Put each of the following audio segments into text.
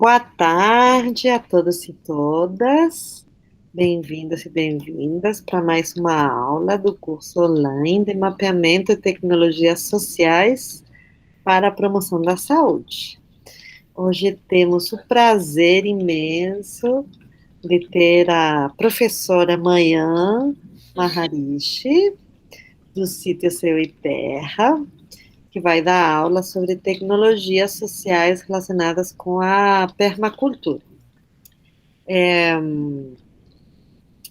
Boa tarde a todos e todas. Bem-vindos e bem-vindas para mais uma aula do curso online de Mapeamento e Tecnologias Sociais para a Promoção da Saúde. Hoje temos o prazer imenso de ter a professora Manhã Maharishi, do sítio Céu e Terra, que vai dar aula sobre tecnologias sociais relacionadas com a permacultura.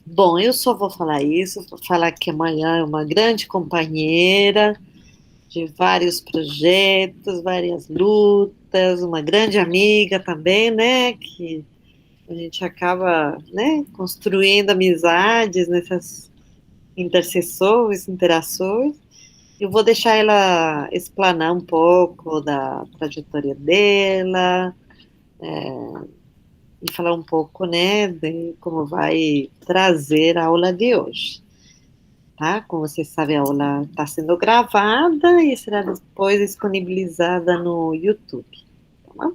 Bom, eu só vou falar isso, vou falar que amanhã é uma grande companheira de vários projetos, várias lutas, uma grande amiga também, né? Que a gente acaba, né, construindo amizades nessas interseções, interações. Eu vou deixar ela explanar um pouco da trajetória dela, e falar um pouco, né, de como vai trazer a aula de hoje, tá? Como vocês sabem, a aula está sendo gravada e será depois disponibilizada no YouTube, tá bom?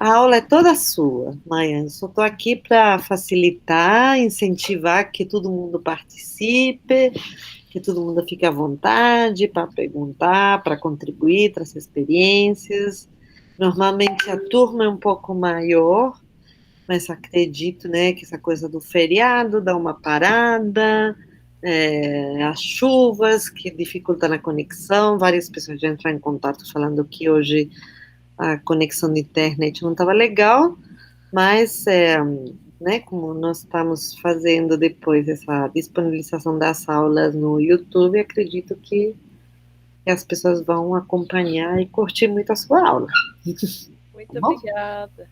A aula é toda sua, Maia. Eu só estou aqui para facilitar, incentivar que todo mundo participe, que todo mundo fique à vontade para perguntar, para contribuir, trazer experiências. Normalmente a turma é um pouco maior, mas acredito, né, que essa coisa do feriado dá uma parada, as chuvas que dificultam a conexão, várias pessoas já entraram em contato falando que hoje a conexão de internet não estava legal, mas, né, como nós estamos fazendo depois essa disponibilização das aulas no YouTube, acredito que as pessoas vão acompanhar e curtir muito a sua aula. Tá Muito bom? obrigada.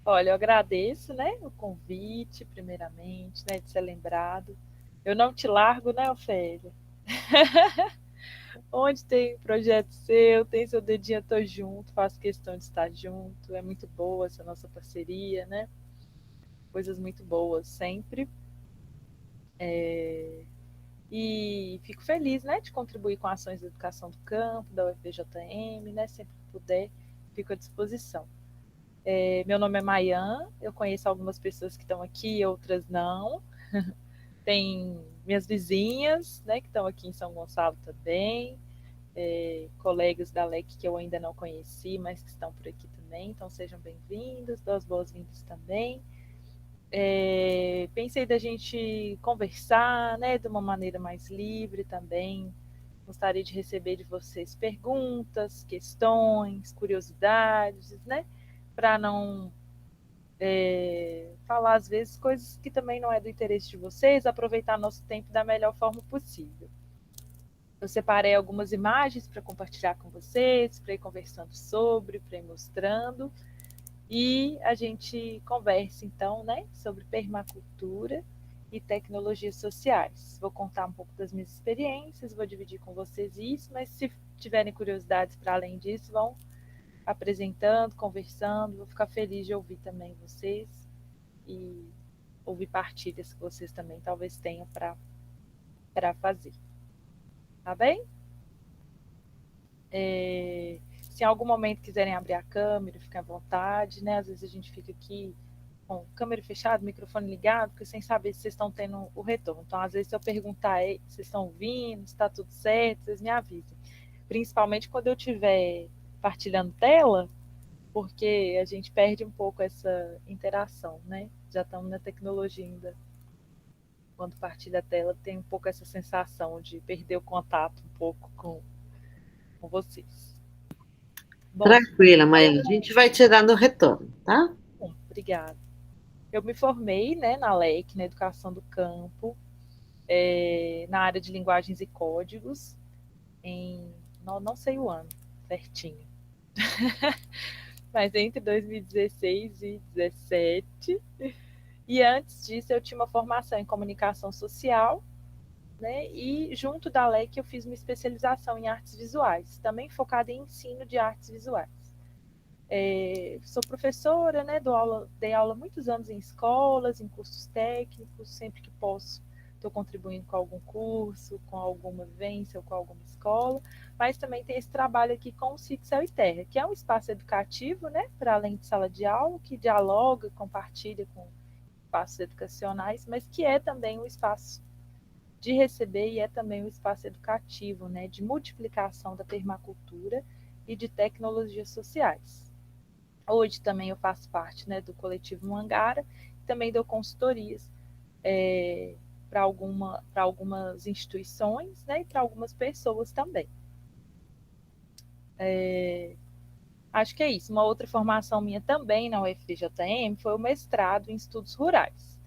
Olha, eu agradeço, né, o convite, primeiramente, né, de ser lembrado. Eu não te largo, né, Ofélia? Onde tem projeto seu, tem seu dedinho, eu tô junto, faço questão de estar junto. É muito boa essa nossa parceria, né? Coisas muito boas sempre. E fico feliz, né, de contribuir com ações de educação do campo, da UFPJM, né, sempre que puder, fico à disposição. Meu nome é Mayan, eu conheço algumas pessoas que estão aqui, outras não. Tem minhas vizinhas, né, que estão aqui em São Gonçalo também, colegas da LEC que eu ainda não conheci, mas que estão por aqui também, então sejam bem-vindos, dou as boas-vindas também. Pensei da gente conversar, né, de uma maneira mais livre também. Gostaria de receber de vocês perguntas, questões, curiosidades, né, para não falar às vezes coisas que também não é do interesse de vocês, aproveitar nosso tempo da melhor forma possível. Eu separei algumas imagens para compartilhar com vocês, para ir conversando sobre, para ir mostrando, e a gente conversa então, né, sobre permacultura e tecnologias sociais. Vou contar um pouco das minhas experiências, vou dividir com vocês isso, mas se tiverem curiosidades para além disso, vão apresentando, conversando, vou ficar feliz de ouvir também vocês e ouvir partilhas que vocês também talvez tenham para fazer. Tá bem? Se em algum momento quiserem abrir a câmera, fiquem à vontade, né? Às vezes a gente fica aqui com câmera fechada, microfone ligado, porque sem saber se vocês estão tendo o retorno. Então, às vezes, se eu perguntar, se vocês estão ouvindo, se está tudo certo, vocês me avisem. Principalmente quando eu estiver partilhando tela, porque a gente perde um pouco essa interação, né? Já estamos na tecnologia ainda. Quando partilha a tela, tem um pouco essa sensação de perder o contato um pouco com vocês. Bom, Tranquila, Maia, a gente vai te dando retorno, tá? obrigada. Eu me formei, né, na LEC, na Educação do Campo, na área de linguagens e códigos, não sei o ano certinho, mas entre 2016 e 2017. E antes disso, eu tinha uma formação em comunicação social, né? E junto da LEC eu fiz uma especialização em artes visuais, também focada em ensino de artes visuais. Sou professora, né? Dei aula muitos anos em escolas, em cursos técnicos, sempre que posso estou contribuindo com algum curso, com alguma vivência ou com alguma escola, mas também tem esse trabalho aqui com o Sítio Céu e Terra, que é um espaço educativo, né, para além de sala de aula, que dialoga, compartilha com espaços educacionais, mas que é também um espaço de receber e é também um espaço educativo, né, de multiplicação da permacultura e de tecnologias sociais. Hoje também eu faço parte, né, do coletivo Mangara, também dou consultorias para algumas instituições, né, e para algumas pessoas também. Acho que é isso. Uma outra formação minha também na UFJM foi o mestrado em estudos rurais.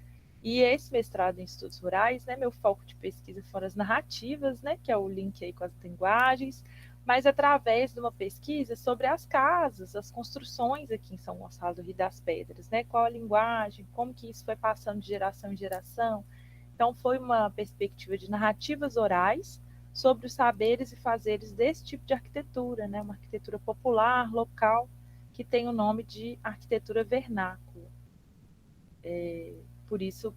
E esse mestrado em estudos rurais, né, meu foco de pesquisa foram as narrativas, né, que é o link aí com as linguagens, mas através de uma pesquisa sobre as casas, as construções aqui em São Gonçalo do Rio das Pedras, né, qual a linguagem, como que isso foi passando de geração em geração. Então foi uma perspectiva de narrativas orais sobre os saberes e fazeres desse tipo de arquitetura, né, uma arquitetura popular, local, que tem o nome de arquitetura vernácula. Por isso,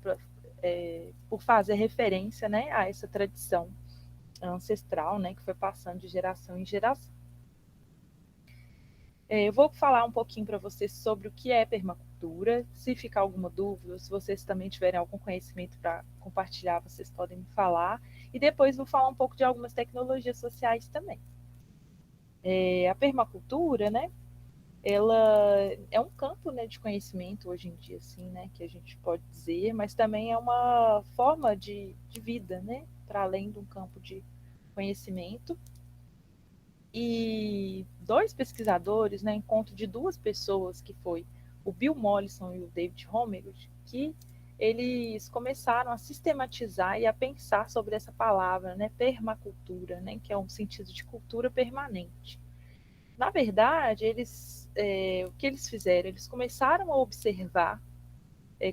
por fazer referência, né, a essa tradição ancestral, né, que foi passando de geração em geração. Eu vou falar um pouquinho para vocês sobre o que é permacultura. Se ficar alguma dúvida, se vocês também tiverem algum conhecimento para compartilhar, vocês podem me falar. E depois vou falar um pouco de algumas tecnologias sociais também. A permacultura, né, ela é um campo, né, de conhecimento hoje em dia, assim, né, que a gente pode dizer, mas também é uma forma de vida, né, para além de um campo de conhecimento. E dois pesquisadores, né, encontro de duas pessoas, que foi o Bill Mollison e o David Homewood, que eles começaram a sistematizar e a pensar sobre essa palavra, né, permacultura, né, que é um sentido de cultura permanente. Na verdade, o que eles fizeram? Eles começaram a observar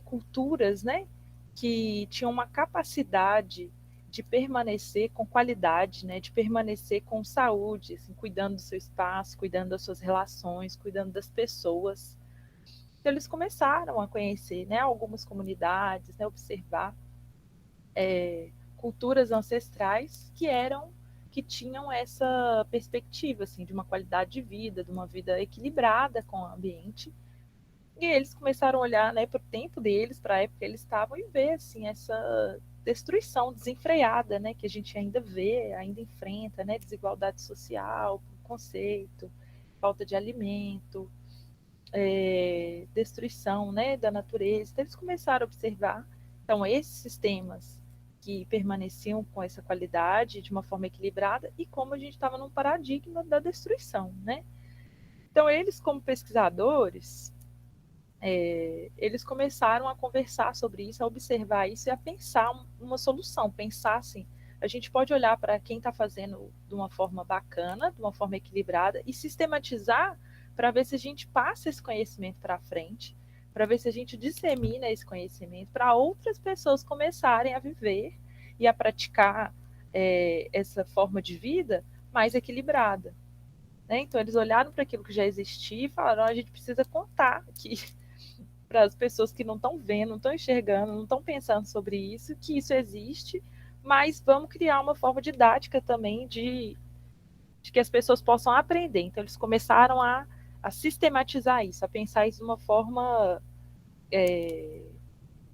culturas, né, que tinham uma capacidade de permanecer com qualidade, né, de permanecer com saúde, assim, cuidando do seu espaço, cuidando das suas relações, cuidando das pessoas. Então, eles começaram a conhecer, né, algumas comunidades, né, observar culturas ancestrais que tinham essa perspectiva, assim, de uma qualidade de vida, de uma vida equilibrada com o ambiente. E eles começaram a olhar, né, para o tempo deles, para a época que eles estavam, e ver assim, essa destruição desenfreada, né, que a gente ainda vê, ainda enfrenta, né, desigualdade social, preconceito, falta de alimento, destruição, né, da natureza. Então, eles começaram a observar, então, esses sistemas que permaneciam com essa qualidade de uma forma equilibrada e como a gente estava num paradigma da destruição, né? Então, eles, como pesquisadores, eles começaram a conversar sobre isso, a observar isso e a pensar uma solução, pensar assim, a gente pode olhar para quem está fazendo de uma forma bacana, de uma forma equilibrada e sistematizar para ver se a gente passa esse conhecimento para frente, para ver se a gente dissemina esse conhecimento para outras pessoas começarem a viver e a praticar essa forma de vida mais equilibrada. Né? Então, eles olharam para aquilo que já existia e falaram: a gente precisa contar que para as pessoas que não estão vendo, não estão enxergando, não estão pensando sobre isso, que isso existe, mas vamos criar uma forma didática também de que as pessoas possam aprender. Então, eles começaram a sistematizar isso, a pensar isso de uma forma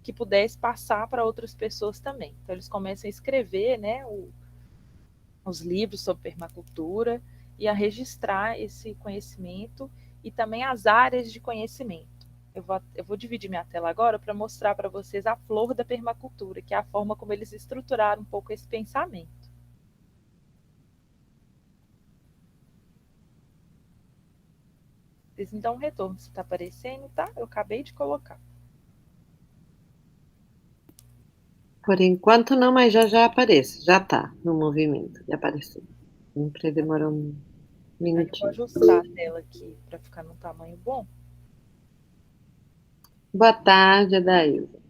que pudesse passar para outras pessoas também. Então, eles começam a escrever, né, os livros sobre permacultura e a registrar esse conhecimento e também as áreas de conhecimento. Eu vou dividir minha tela agora para mostrar para vocês a flor da permacultura, que é a forma como eles estruturaram um pouco esse pensamento. Vocês me dão um retorno se está aparecendo, tá? Eu acabei de colocar. Por enquanto não, mas já já aparece. Já está no movimento. Já apareceu. Sempre demora um Aí eu vou minutinho. ajustar a tela aqui para ficar num tamanho bom. Boa tarde, Adailza.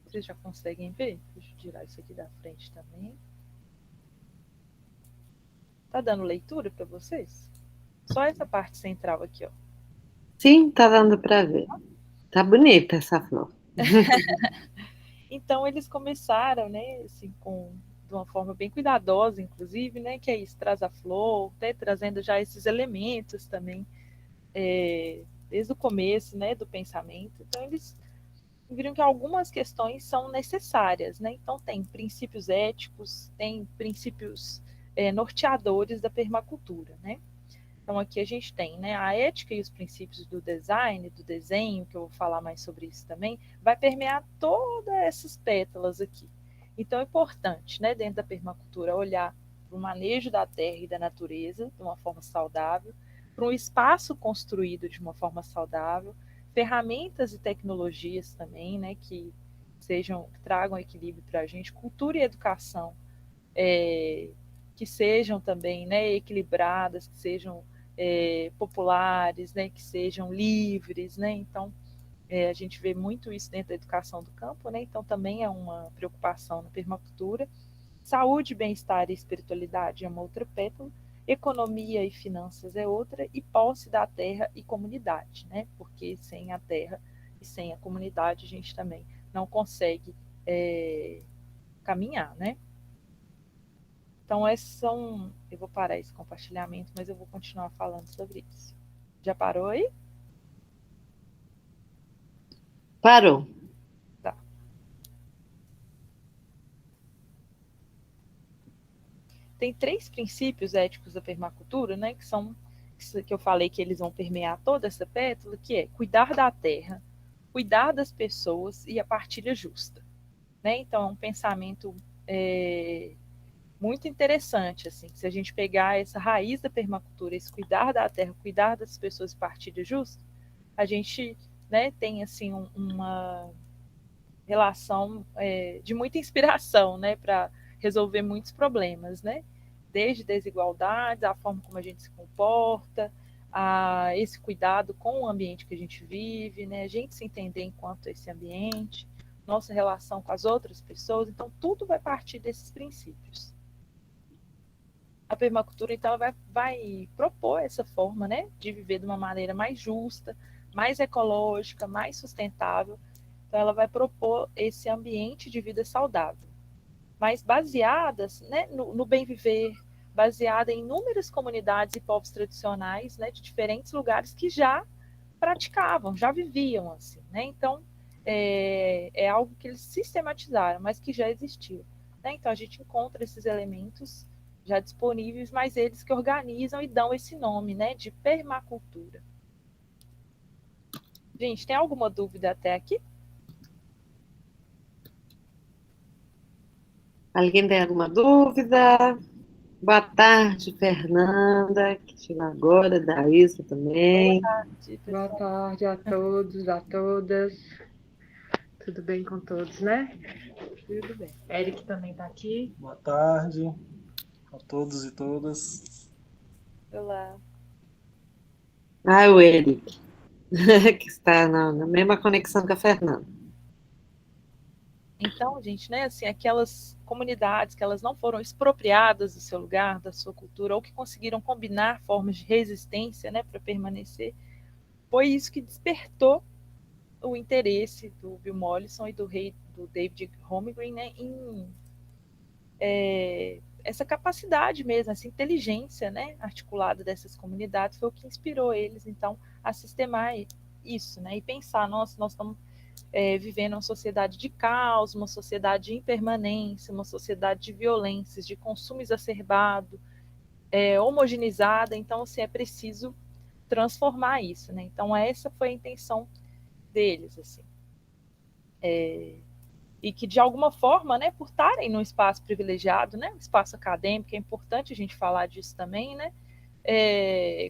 Vocês já conseguem ver? Deixa eu tirar isso aqui da frente também. Tá dando leitura para vocês? Só essa parte central aqui, ó. Sim, tá dando para ver. Tá bonita essa flor. Então, eles começaram, né, assim, de uma forma bem cuidadosa, inclusive, né, que é isso, traz a flor, né, trazendo já esses elementos também, desde o começo, né, do pensamento. Então, eles viram que algumas questões são necessárias, né? Então, tem princípios éticos, tem princípios norteadores da permacultura, né? Então, aqui a gente tem, né, a ética e os princípios do design, do desenho, que eu vou falar mais sobre isso também, vai permear todas essas pétalas aqui. Então, é importante, né, dentro da permacultura, olhar para o manejo da terra e da natureza de uma forma saudável, para um espaço construído de uma forma saudável, ferramentas e tecnologias também, né, que tragam equilíbrio para a gente, cultura e educação, que sejam também, né, equilibradas, que sejam populares, né, que sejam livres, né? Então, a gente vê muito isso dentro da educação do campo, né? Então, também é uma preocupação na permacultura. Saúde, bem-estar e espiritualidade é uma outra pétala. Economia e finanças é outra. E posse da terra e comunidade, né? Porque sem a terra e sem a comunidade, a gente também não consegue caminhar, né? Então, esses são. Eu vou parar esse compartilhamento, mas eu vou continuar falando sobre isso. Já parou aí? Parou. Tá. Tem 3 princípios éticos da permacultura, né? Que eu falei que eles vão permear toda essa pétala, que é cuidar da terra, cuidar das pessoas e a partilha justa. Né? Então, é um pensamento muito interessante, assim, se a gente pegar essa raiz da permacultura, esse cuidar da terra, cuidar das pessoas e partilha justa, a gente, né, tem assim uma relação de muita inspiração, né, para resolver muitos problemas, né, desde desigualdades, a forma como a gente se comporta, a esse cuidado com o ambiente que a gente vive, né, a gente se entender enquanto esse ambiente, nossa relação com as outras pessoas, então tudo vai partir desses princípios. A permacultura, então, vai propor essa forma, né, de viver de uma maneira mais justa, mais ecológica, mais sustentável. Então, ela vai propor esse ambiente de vida saudável, mas baseadas, né, no bem viver, baseada em inúmeras comunidades e povos tradicionais, né, de diferentes lugares que já praticavam, já viviam assim, né? Então, é algo que eles sistematizaram, mas que já existia. Né? Então, a gente encontra esses elementos já disponíveis, mas eles que organizam e dão esse nome, né, de permacultura. Gente, tem alguma dúvida até aqui? Alguém tem alguma dúvida? Boa tarde, Fernanda, que chegou agora, Daísa Boa também. tarde, Boa pessoal. tarde a todos, a todas. Tudo bem com todos, né? Tudo bem. Eric também está aqui. Boa tarde a todos e todas. Olá. Ah, o Eric, que está na mesma conexão que a Fernanda. Então, gente, né, assim, aquelas comunidades que elas não foram expropriadas do seu lugar, da sua cultura, ou que conseguiram combinar formas de resistência, né, para permanecer, foi isso que despertou o interesse do Bill Mollison e do David Holmgren, né, em essa capacidade mesmo, essa inteligência, né, articulada dessas comunidades, foi o que inspirou eles, então, a sistemar isso, né, e pensar, nossa, nós estamos vivendo uma sociedade de caos, uma sociedade de impermanência, uma sociedade de violências, de consumo exacerbado, homogeneizada, então, assim, é preciso transformar isso, né, então essa foi a intenção deles, assim. E que de alguma forma, né, por estarem num espaço privilegiado, né, um espaço acadêmico, é importante a gente falar disso também, né,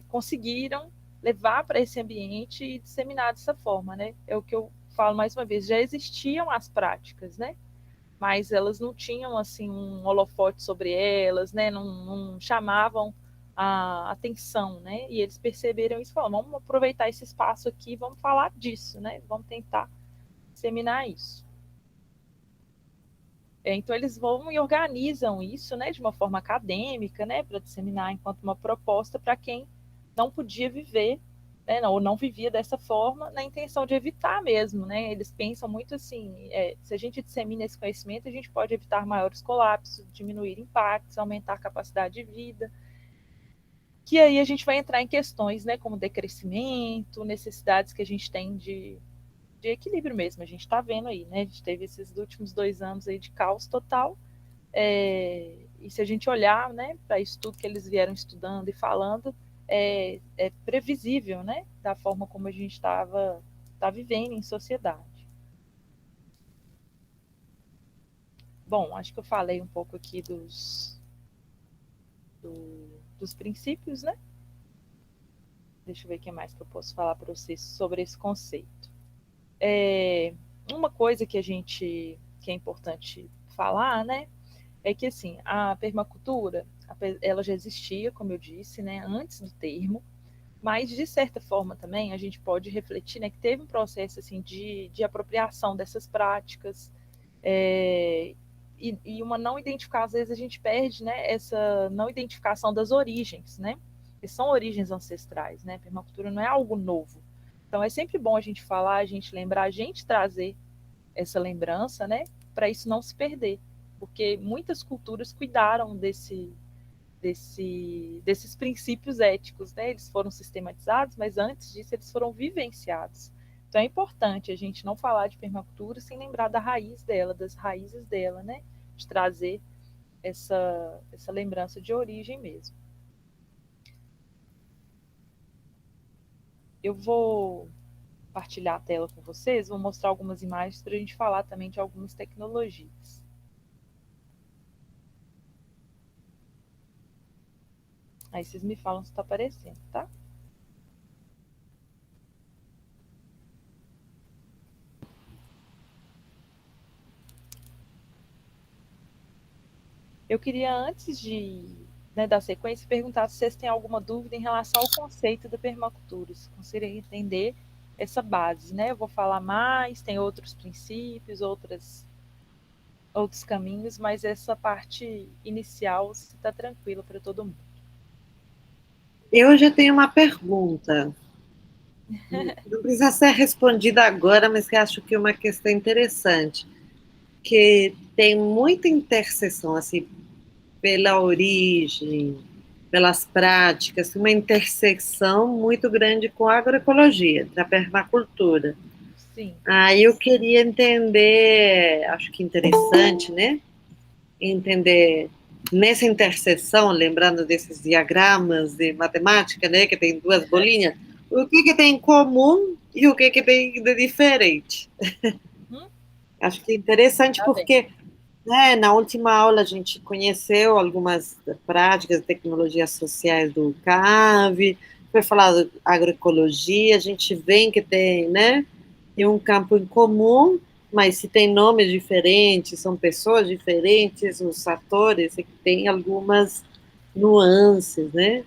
conseguiram levar para esse ambiente e disseminar dessa forma, né? É o que eu falo mais uma vez, já existiam as práticas, né? Mas elas não tinham assim um holofote sobre elas, né? Não chamavam a atenção, né? E eles perceberam isso, falaram, vamos aproveitar esse espaço aqui, vamos falar disso, né? Vamos tentar disseminar isso. Então eles vão e organizam isso, né, de uma forma acadêmica, né, para disseminar enquanto uma proposta para quem não podia viver, né, ou não vivia dessa forma, na intenção de evitar mesmo, né? Eles pensam muito assim, se a gente dissemina esse conhecimento, a gente pode evitar maiores colapsos, diminuir impactos, aumentar a capacidade de vida, que aí a gente vai entrar em questões, né, como decrescimento, necessidades que a gente tem de equilíbrio mesmo. A gente está vendo aí, né? A gente teve esses últimos 2 anos aí de caos total. E se a gente olhar, né, para isso tudo que eles vieram estudando e falando, é previsível, né, da forma como a gente tá vivendo em sociedade. Bom, acho que eu falei um pouco aqui dos princípios, né? Deixa eu ver o que mais que eu posso falar para vocês sobre esse conceito. Uma coisa que é importante falar, né, é que assim, a permacultura, ela já existia, como eu disse, né, antes do termo, mas de certa forma também a gente pode refletir, né, que teve um processo assim de apropriação dessas práticas, e uma não identificação, às vezes a gente perde, né, essa não identificação das origens, né, que são origens ancestrais, né, a permacultura não é algo novo. Então é sempre bom a gente falar, a gente lembrar, a gente trazer essa lembrança, né, para isso não se perder, porque muitas culturas cuidaram desses princípios éticos, né? Eles foram sistematizados, mas antes disso eles foram vivenciados. Então é importante a gente não falar de permacultura sem lembrar da raiz dela, das raízes dela, né? De trazer essa lembrança de origem mesmo. Eu vou compartilhar a tela com vocês, vou mostrar algumas imagens para a gente falar também de algumas tecnologias. Aí vocês me falam se está aparecendo, tá? Eu queria, antes né, da sequência, perguntar se vocês têm alguma dúvida em relação ao conceito da permacultura, se conseguirem entender essa base, né? Eu vou falar mais, tem outros princípios, outros caminhos, mas essa parte inicial está tranquila para todo mundo. Eu já tenho uma pergunta. Não precisa ser respondida agora, mas que acho que é uma questão interessante, que tem muita interseção, assim, pela origem, pelas práticas, uma intersecção muito grande com a agroecologia, da permacultura. Sim. Aí eu queria entender, acho que interessante, né? Entender nessa interseção, lembrando desses diagramas de matemática, né, que tem duas bolinhas, o que tem em comum e o que tem de diferente. Acho que é interessante Tá bem. porque, né, na última aula a gente conheceu algumas práticas e tecnologias sociais do CAV, foi falado de agroecologia, a gente vê que tem, né, tem um campo em comum, mas se tem nomes diferentes, são pessoas diferentes, os atores, e que tem algumas nuances, né,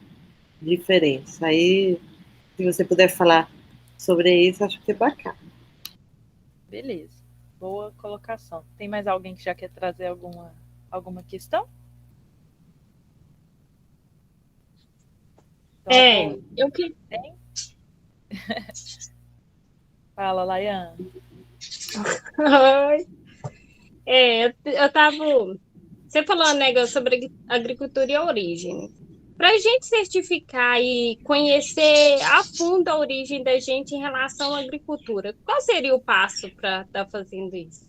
diferentes. Aí, se você puder falar sobre isso, acho que é bacana. Beleza. Boa colocação. Tem mais alguém que já quer trazer alguma questão? Então, eu que. Tem? Fala, Laiane. Oi. Eu tava. Você falou um negócio sobre agricultura e origem. Para a gente certificar e conhecer a fundo a origem da gente em relação à agricultura, qual seria o passo para estar fazendo isso?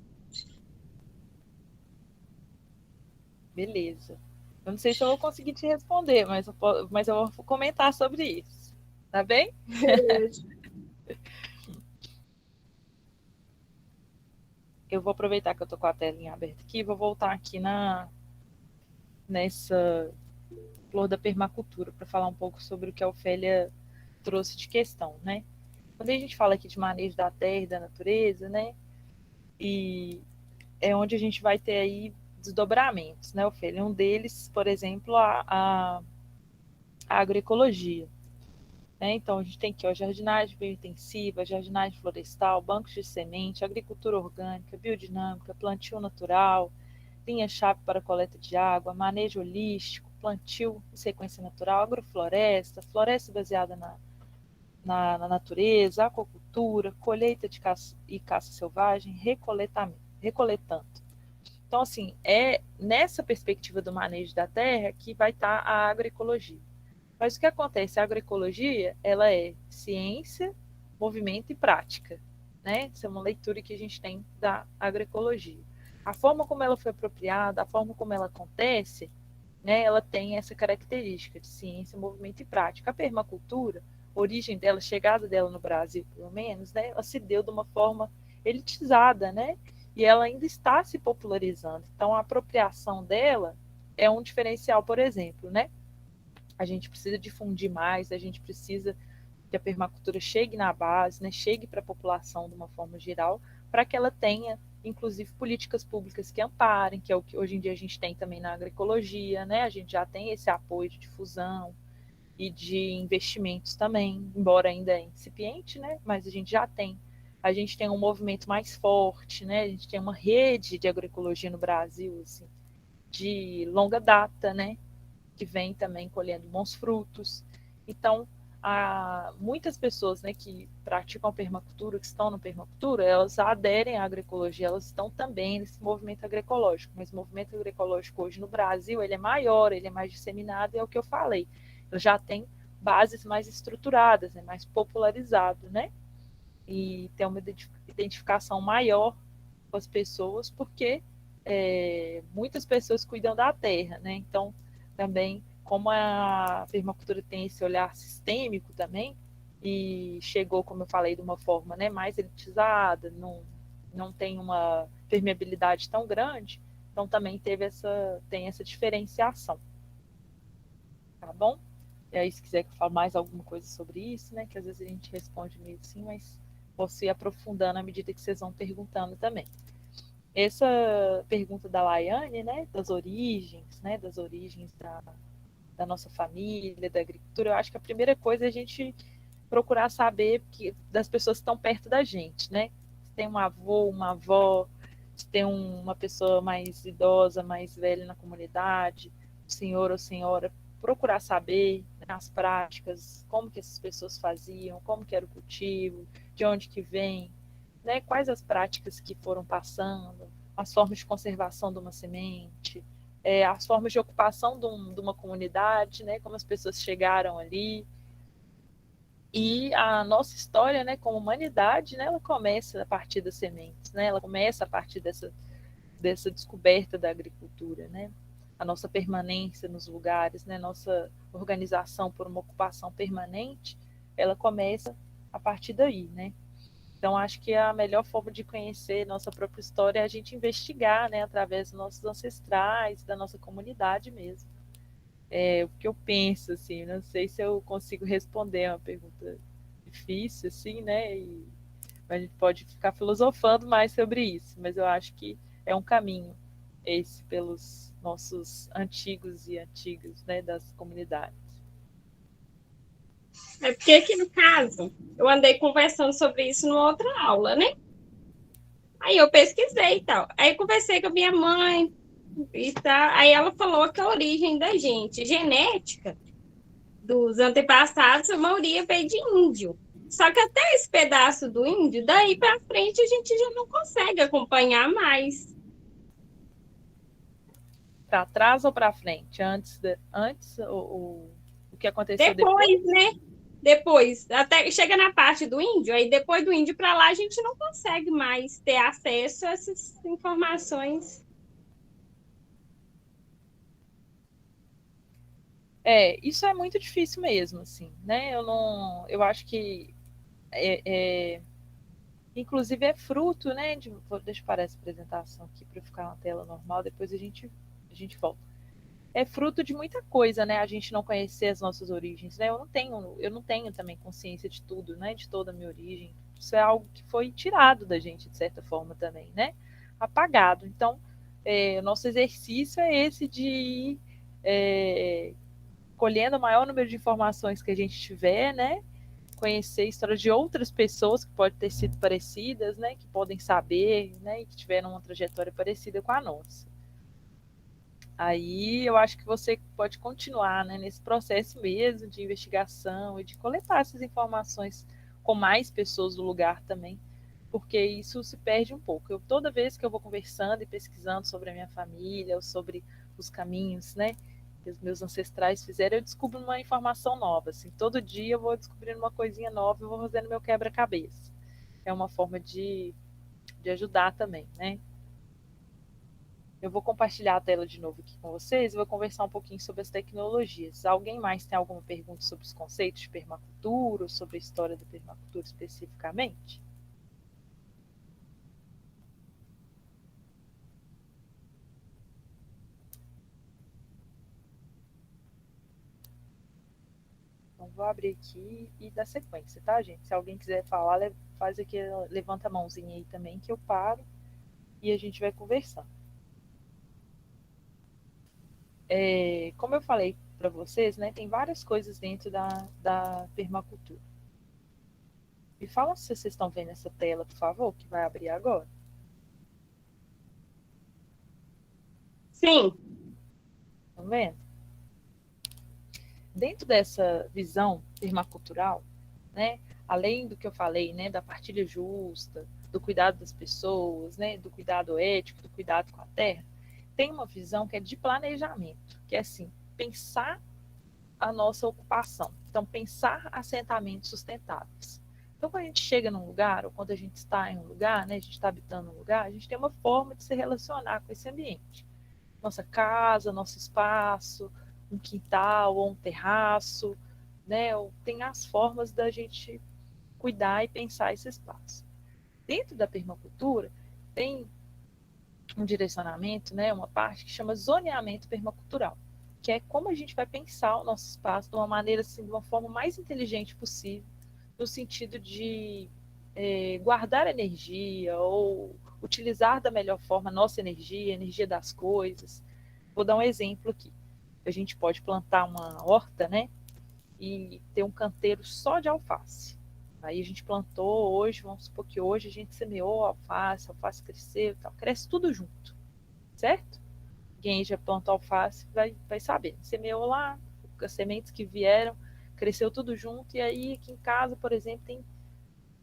Beleza. Eu não sei se eu vou conseguir te responder, mas eu vou comentar sobre isso. Tá bem? Eu vou aproveitar que eu tô com a telinha aberta aqui e vou voltar aqui nessa flor da permacultura para falar um pouco sobre o que a Ofélia trouxe de questão, né? Quando a gente fala aqui de manejo da terra e da natureza, né? E é onde a gente vai ter aí desdobramentos, né, Ofélia? Um deles, por exemplo, a agroecologia. Né? Então, a gente tem aqui a jardinagem biointensiva, jardinagem florestal, bancos de semente, agricultura orgânica, biodinâmica, plantio natural, linha-chave para coleta de água, manejo holístico, plantio em sequência natural, agrofloresta, floresta baseada na natureza, aquacultura, colheita de caça e caça selvagem, recoletando. Então, assim, é nessa perspectiva do manejo da terra que vai estar a agroecologia. Mas o que acontece? A agroecologia, ela é ciência, movimento e prática, né? Essa é uma leitura que a gente tem da agroecologia. A forma como ela foi apropriada, a forma como ela acontece, né, ela tem essa característica de ciência, movimento e prática. A permacultura, a origem dela, a chegada dela no Brasil, pelo menos, né, ela se deu de uma forma elitizada, né? E ela ainda está se popularizando. Então, a apropriação dela é um diferencial, por exemplo, né? A gente precisa difundir mais, a gente precisa que a permacultura chegue na base, né, chegue para a população de uma forma geral, para que ela tenha, inclusive, políticas públicas que amparem, que é o que hoje em dia a gente tem também na agroecologia, né? A gente já tem esse apoio de difusão e de investimentos também, embora ainda é incipiente, né? Mas a gente já tem. A gente tem um movimento mais forte, né? A gente tem uma rede de agroecologia no Brasil, assim, de longa data, né? Que vem também colhendo bons frutos. Então, muitas pessoas, né, que praticam a permacultura, que estão na permacultura, elas aderem à agroecologia, elas estão também nesse movimento agroecológico. Mas o movimento agroecológico hoje no Brasil, ele é maior, ele é mais disseminado, e é o que eu falei. Ele já tem bases mais estruturadas, é mais popularizado, né? E tem uma identificação maior com as pessoas, porque muitas pessoas cuidam da terra, né? Então, também, como a permacultura tem esse olhar sistêmico também, e chegou, como eu falei, de uma forma, né, mais elitizada, não tem uma permeabilidade tão grande, então também tem essa diferenciação. Tá bom? E aí, se quiser que eu fale mais alguma coisa sobre isso, né, que às vezes a gente responde meio assim, mas posso ir aprofundando à medida que vocês vão perguntando também. Essa pergunta da Laiane, né, das origens da nossa família, da agricultura, eu acho que a primeira coisa é a gente procurar saber das pessoas que estão perto da gente, né? Se tem um avô, uma avó, se tem uma pessoa mais idosa, mais velha na comunidade, senhor ou senhora, procurar saber, né, as práticas, como que essas pessoas faziam, como que era o cultivo, de onde que vem, né, quais as práticas que foram passando, as formas de conservação de uma semente, as formas de ocupação de uma comunidade, né, como as pessoas chegaram ali. E a nossa história, né, como humanidade, né, ela começa a partir das sementes, né, ela começa a partir dessa descoberta da agricultura, né, a nossa permanência nos lugares, né, nossa organização por uma ocupação permanente, ela começa a partir daí, né. Então, acho que a melhor forma de conhecer nossa própria história é a gente investigar, né, através dos nossos ancestrais, da nossa comunidade mesmo. O que eu penso, assim, não sei se eu consigo responder, é uma pergunta difícil, assim, né, a gente pode ficar filosofando mais sobre isso, mas eu acho que é um caminho esse pelos nossos antigos e antigas, né, das comunidades. É porque aqui no caso, eu andei conversando sobre isso numa outra aula, né? Aí eu pesquisei e tal. Aí eu conversei com a minha mãe e tal. Aí ela falou que a origem da gente, genética dos antepassados, a maioria veio de índio. Só que até esse pedaço do índio, daí para frente, a gente já não consegue acompanhar mais. Para trás ou para frente? Antes o que aconteceu depois? Né? Depois, até chega na parte do índio, aí depois do índio para lá a gente não consegue mais ter acesso a essas informações. Isso é muito difícil mesmo, assim, né? Eu acho que inclusive é fruto, né? Deixa eu parar essa apresentação aqui para ficar na tela normal, depois a gente volta. É fruto de muita coisa, né? A gente não conhecer as nossas origens, né? Eu não tenho também consciência de tudo, né? De toda a minha origem. Isso é algo que foi tirado da gente, de certa forma, também, né? Apagado. Então, o nosso exercício é esse de ir colhendo o maior número de informações que a gente tiver, né? Conhecer a história de outras pessoas que podem ter sido parecidas, né? Que podem saber, né? E que tiveram uma trajetória parecida com a nossa. Aí eu acho que você pode continuar, né, nesse processo mesmo de investigação e de coletar essas informações com mais pessoas do lugar também, porque isso se perde um pouco. Toda vez que eu vou conversando e pesquisando sobre a minha família, ou sobre os caminhos, né, que os meus ancestrais fizeram, eu descubro uma informação nova. Assim, todo dia eu vou descobrindo uma coisinha nova e vou fazendo meu quebra-cabeça. É uma forma de ajudar também, né? Eu vou compartilhar a tela de novo aqui com vocês e vou conversar um pouquinho sobre as tecnologias. Alguém mais tem alguma pergunta sobre os conceitos de permacultura ou sobre a história da permacultura especificamente? Então, vou abrir aqui e dar sequência, tá, gente? Se alguém quiser falar, faz aqui, levanta a mãozinha aí também que eu paro e a gente vai conversando. Como eu falei para vocês, né, tem várias coisas dentro da permacultura. Me fala se vocês estão vendo essa tela, por favor, que vai abrir agora. Sim. Estão vendo? Dentro dessa visão permacultural, né, além do que eu falei, né, da partilha justa, do cuidado das pessoas, né, do cuidado ético, do cuidado com a terra, tem uma visão que é de planejamento, que é assim, pensar a nossa ocupação. Então, pensar assentamentos sustentáveis. Então, quando a gente chega num lugar, ou quando a gente está em um lugar, né, a gente está habitando um lugar, a gente tem uma forma de se relacionar com esse ambiente. Nossa casa, nosso espaço, um quintal ou um terraço, né? Tem as formas da gente cuidar e pensar esse espaço. Dentro da permacultura, tem um direcionamento, né, uma parte que chama zoneamento permacultural, que é como a gente vai pensar o nosso espaço de uma maneira, assim, de uma forma mais inteligente possível, no sentido de guardar energia ou utilizar da melhor forma a nossa energia, a energia das coisas. Vou dar um exemplo aqui. A gente pode plantar uma horta, né, e ter um canteiro só de alface. Aí a gente plantou hoje, vamos supor que hoje a gente semeou a alface cresceu e tal, cresce tudo junto, certo? Quem já plantou alface vai saber. Semeou lá, as sementes que vieram, cresceu tudo junto, e aí aqui em casa, por exemplo,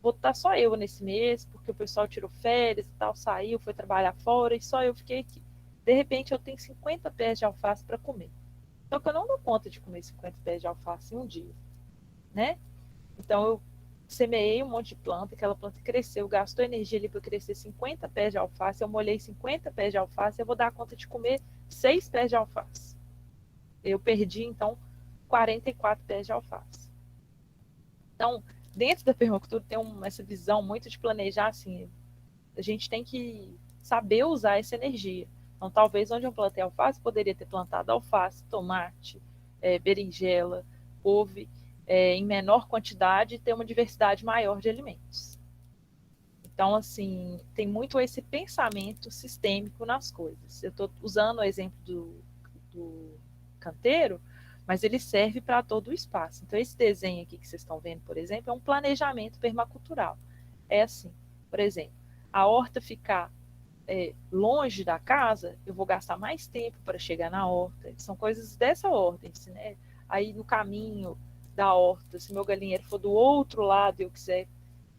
vou estar só eu nesse mês, porque o pessoal tirou férias e tal, saiu, foi trabalhar fora, e só eu fiquei aqui. De repente eu tenho 50 pés de alface para comer. Só que eu não dou conta de comer 50 pés de alface em um dia, né? Então eu semeei um monte de planta, aquela planta cresceu, gastou energia ali para crescer 50 pés de alface, eu molhei 50 pés de alface, eu vou dar conta de comer 6 pés de alface. Eu perdi, então, 44 pés de alface. Então, dentro da permacultura tem essa visão muito de planejar, assim, a gente tem que saber usar essa energia. Então, talvez onde eu plantei alface, poderia ter plantado alface, tomate, berinjela, couve, em menor quantidade e ter uma diversidade maior de alimentos. Então, assim, tem muito esse pensamento sistêmico nas coisas. Eu estou usando o exemplo do canteiro, mas ele serve para todo o espaço. Então, esse desenho aqui que vocês estão vendo, por exemplo, é um planejamento permacultural. É assim, por exemplo, a horta ficar longe da casa, eu vou gastar mais tempo para chegar na horta. São coisas dessa ordem, né? Aí no caminho da horta, se meu galinheiro for do outro lado e eu quiser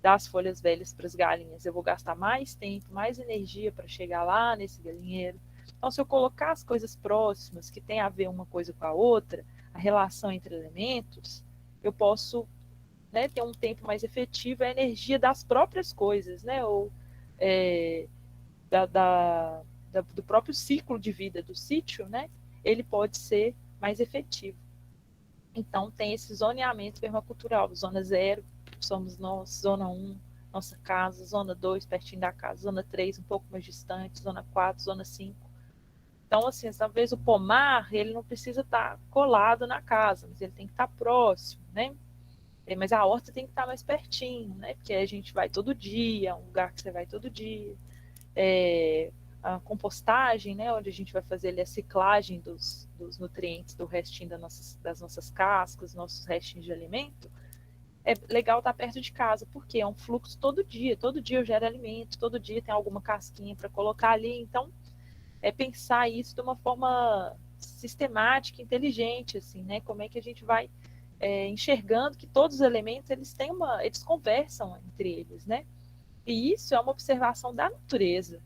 dar as folhas velhas para as galinhas, eu vou gastar mais tempo, mais energia para chegar lá nesse galinheiro. Então, se eu colocar as coisas próximas, que tem a ver uma coisa com a outra, a relação entre elementos, eu posso, né, ter um tempo mais efetivo, a energia das próprias coisas, né? Ou do próprio ciclo de vida do sítio, né? Ele pode ser mais efetivo. Então, tem esse zoneamento permacultural. Zona 0, somos nós. Zona 1, nossa casa. Zona 2, pertinho da casa. Zona 3, um pouco mais distante. Zona 4, zona 5. Então, assim, talvez o pomar, ele não precisa estar colado na casa, mas ele tem que estar próximo, né? Mas a horta tem que estar mais pertinho, né? Porque a gente vai todo dia, é um lugar que você vai todo dia. A compostagem, né, onde a gente vai fazer ali a ciclagem dos nutrientes do restinho das nossas cascas, nossos restinhos de alimento, é legal estar perto de casa, porque é um fluxo todo dia eu gero alimento, todo dia tem alguma casquinha para colocar ali, então é pensar isso de uma forma sistemática, inteligente, assim, né? Como é que a gente vai enxergando que todos os elementos eles conversam entre eles, né? E isso é uma observação da natureza,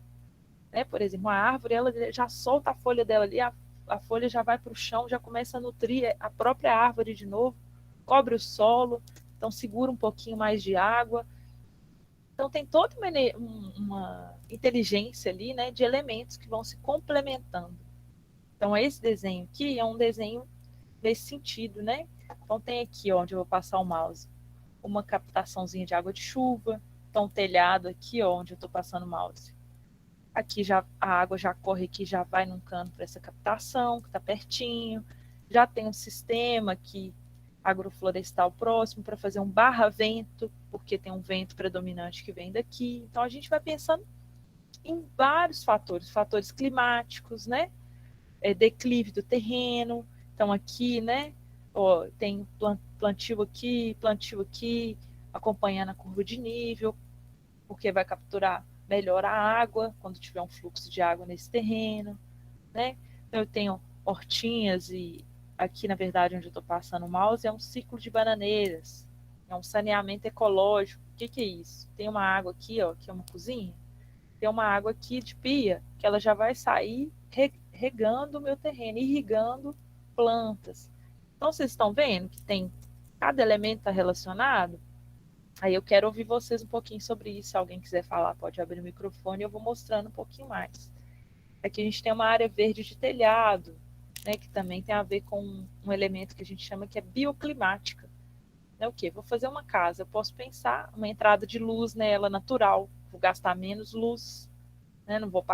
né? Por exemplo, a árvore ela já solta a folha dela ali, a folha já vai para o chão, já começa a nutrir a própria árvore de novo, cobre o solo, então segura um pouquinho mais de água. Então tem toda uma inteligência ali, né, de elementos que vão se complementando. Então esse desenho aqui é um desenho nesse sentido, né? Então tem aqui onde eu vou passar o mouse uma captaçãozinha de água de chuva, então o telhado aqui onde eu estou passando o mouse. Aqui já a água já corre aqui, já vai num cano para essa captação, que está pertinho. Já tem um sistema aqui agroflorestal próximo para fazer um barra-vento, porque tem um vento predominante que vem daqui. Então a gente vai pensando em vários fatores climáticos, né? Declive do terreno. Então aqui, né? Ó, tem plantio aqui, acompanhando a curva de nível, porque vai capturar melhor a água quando tiver um fluxo de água nesse terreno, né? Então eu tenho hortinhas e aqui, na verdade, onde eu estou passando o mouse é um ciclo de bananeiras, é um saneamento ecológico. O que é isso? Tem uma água aqui, ó, que é uma cozinha, tem uma água aqui de pia que ela já vai sair regando o meu terreno, irrigando plantas. Então vocês estão vendo que tem cada elemento está relacionado? Aí eu quero ouvir vocês um pouquinho sobre isso. Se alguém quiser falar, pode abrir o microfone e eu vou mostrando um pouquinho mais. Aqui a gente tem uma área verde de telhado, né, que também tem a ver com um elemento que a gente chama que é bioclimática. O quê? Vou fazer uma casa, eu posso pensar uma entrada de luz nela natural, vou gastar menos luz, né, não vou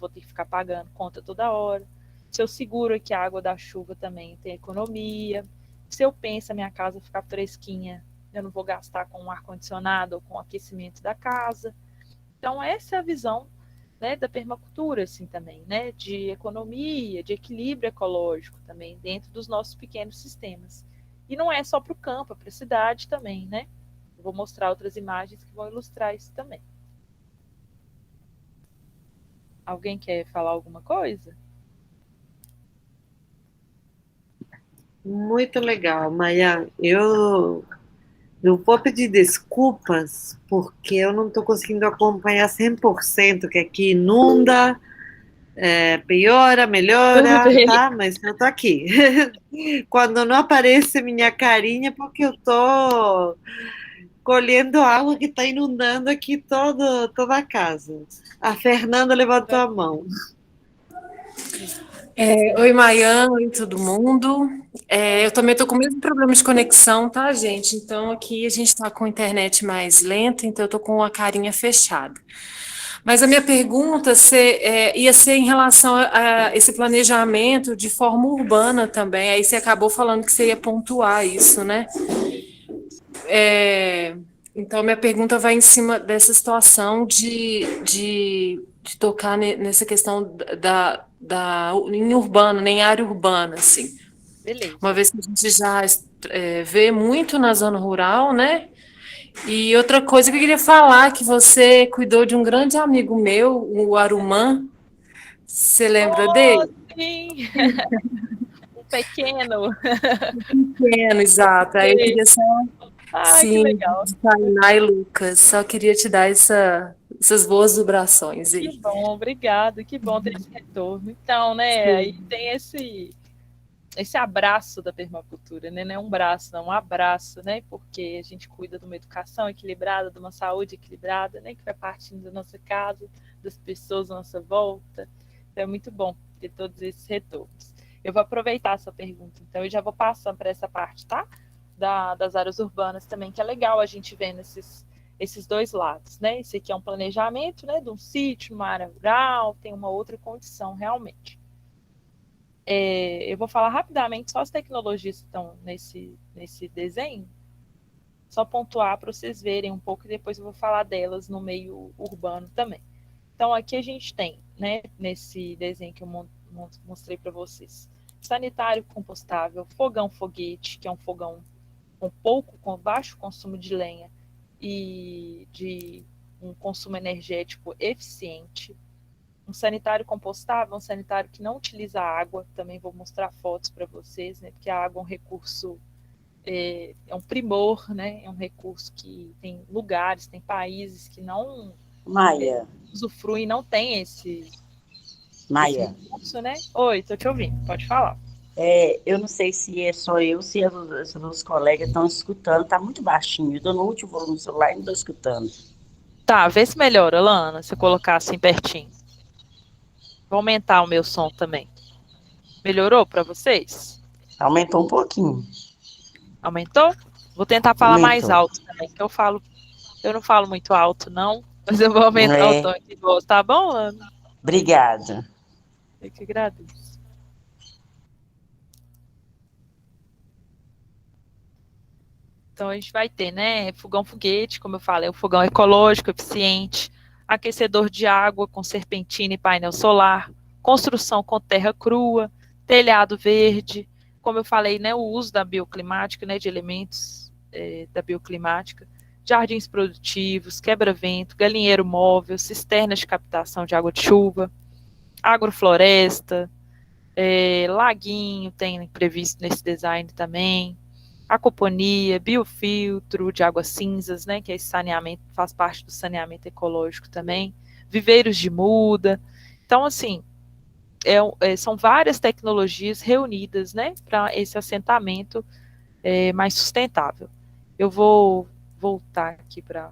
ter que ficar pagando conta toda hora. Se eu seguro aqui a água da chuva também tem economia. Se eu penso a minha casa ficar fresquinha, eu não vou gastar com o ar-condicionado ou com o aquecimento da casa. Então, essa é a visão, né, da permacultura, assim, também, né, de economia, de equilíbrio ecológico também, dentro dos nossos pequenos sistemas. E não é só para o campo, é para a cidade também, né? Eu vou mostrar outras imagens que vão ilustrar isso também. Alguém quer falar alguma coisa? Muito legal, Maia. Eu vou pedir desculpas porque eu não estou conseguindo acompanhar 100%, que aqui inunda, piora, Tudo melhora, bem. tá? Mas eu tô aqui. Quando não aparece minha carinha, porque eu tô colhendo água que está inundando aqui toda a casa. A Fernanda levantou a mão. Oi, Maiane, oi todo mundo. Eu também estou com o mesmo problema de conexão, tá, gente? Então aqui a gente está com a internet mais lenta, então eu estou com a carinha fechada. Mas a minha pergunta ia ser em relação a esse planejamento de forma urbana também. Aí você acabou falando que você ia pontuar isso, né? Então, minha pergunta vai em cima dessa situação de tocar nessa questão em urbano, nem área urbana, assim. Beleza. Uma vez que a gente já vê muito na zona rural, né? E outra coisa que eu queria falar, que você cuidou de um grande amigo meu, o Arumã. Você lembra dele? Sim! Um pequeno. Pequeno, exato. Aí eu queria só, Ai, que sim, legal. de Tainá e Lucas. Só queria te dar essas boas vibrações Que aí. bom, obrigado, que bom ter esse retorno. Então, né, aí tem esse abraço da permacultura, né? Não é um braço, não, um abraço, né? Porque a gente cuida de uma educação equilibrada, de uma saúde equilibrada, né? Que vai partindo da nossa casa, das pessoas à nossa volta. Então é muito bom ter todos esses retornos. Eu vou aproveitar a sua pergunta, então eu já vou passando para essa parte, tá? Das áreas urbanas também, que é legal a gente ver esses dois lados, né? Esse aqui é um planejamento, né, de um sítio, uma área rural, tem uma outra condição realmente. Eu vou falar rapidamente só as tecnologias que estão nesse desenho, só pontuar para vocês verem um pouco e depois eu vou falar delas no meio urbano também. Então aqui a gente tem, né, nesse desenho que eu mostrei para vocês, sanitário compostável, fogão foguete, que é um fogão com baixo consumo de lenha e de um consumo energético eficiente. Um sanitário compostável, um sanitário que não utiliza água, também vou mostrar fotos para vocês, né? Porque a água é um recurso, é um primor, né? É um recurso que tem lugares, tem países que não Maia, usufruem, não tem esse Maia, recurso, né? Oi, tô te ouvindo, pode falar. eu não sei se é só eu, se os meus colegas estão escutando, tá muito baixinho, eu tô no último volume do celular e não tô escutando. Tá, vê se melhora, Lana, se eu colocar assim pertinho. Vou aumentar o meu som também. Melhorou para vocês? Aumentou um pouquinho. Aumentou? Vou tentar falar mais Aumentou. alto também, que eu não falo muito alto, não, mas eu vou aumentar o tom de voz, tá bom, Lana? Obrigada. Eu que agradeço. Então a gente vai ter, né, fogão foguete, como eu falei, o fogão ecológico, eficiente, aquecedor de água com serpentina e painel solar, construção com terra crua, telhado verde, como eu falei, né, o uso da bioclimática, né, de elementos da bioclimática, jardins produtivos, quebra-vento, galinheiro móvel, cisternas de captação de água de chuva, agrofloresta, laguinho tem previsto nesse design também, aquaponia, biofiltro de águas cinzas, né, que é esse saneamento, faz parte do saneamento ecológico também, viveiros de muda. Então, assim, são várias tecnologias reunidas, né, para esse assentamento mais sustentável. Eu vou voltar aqui para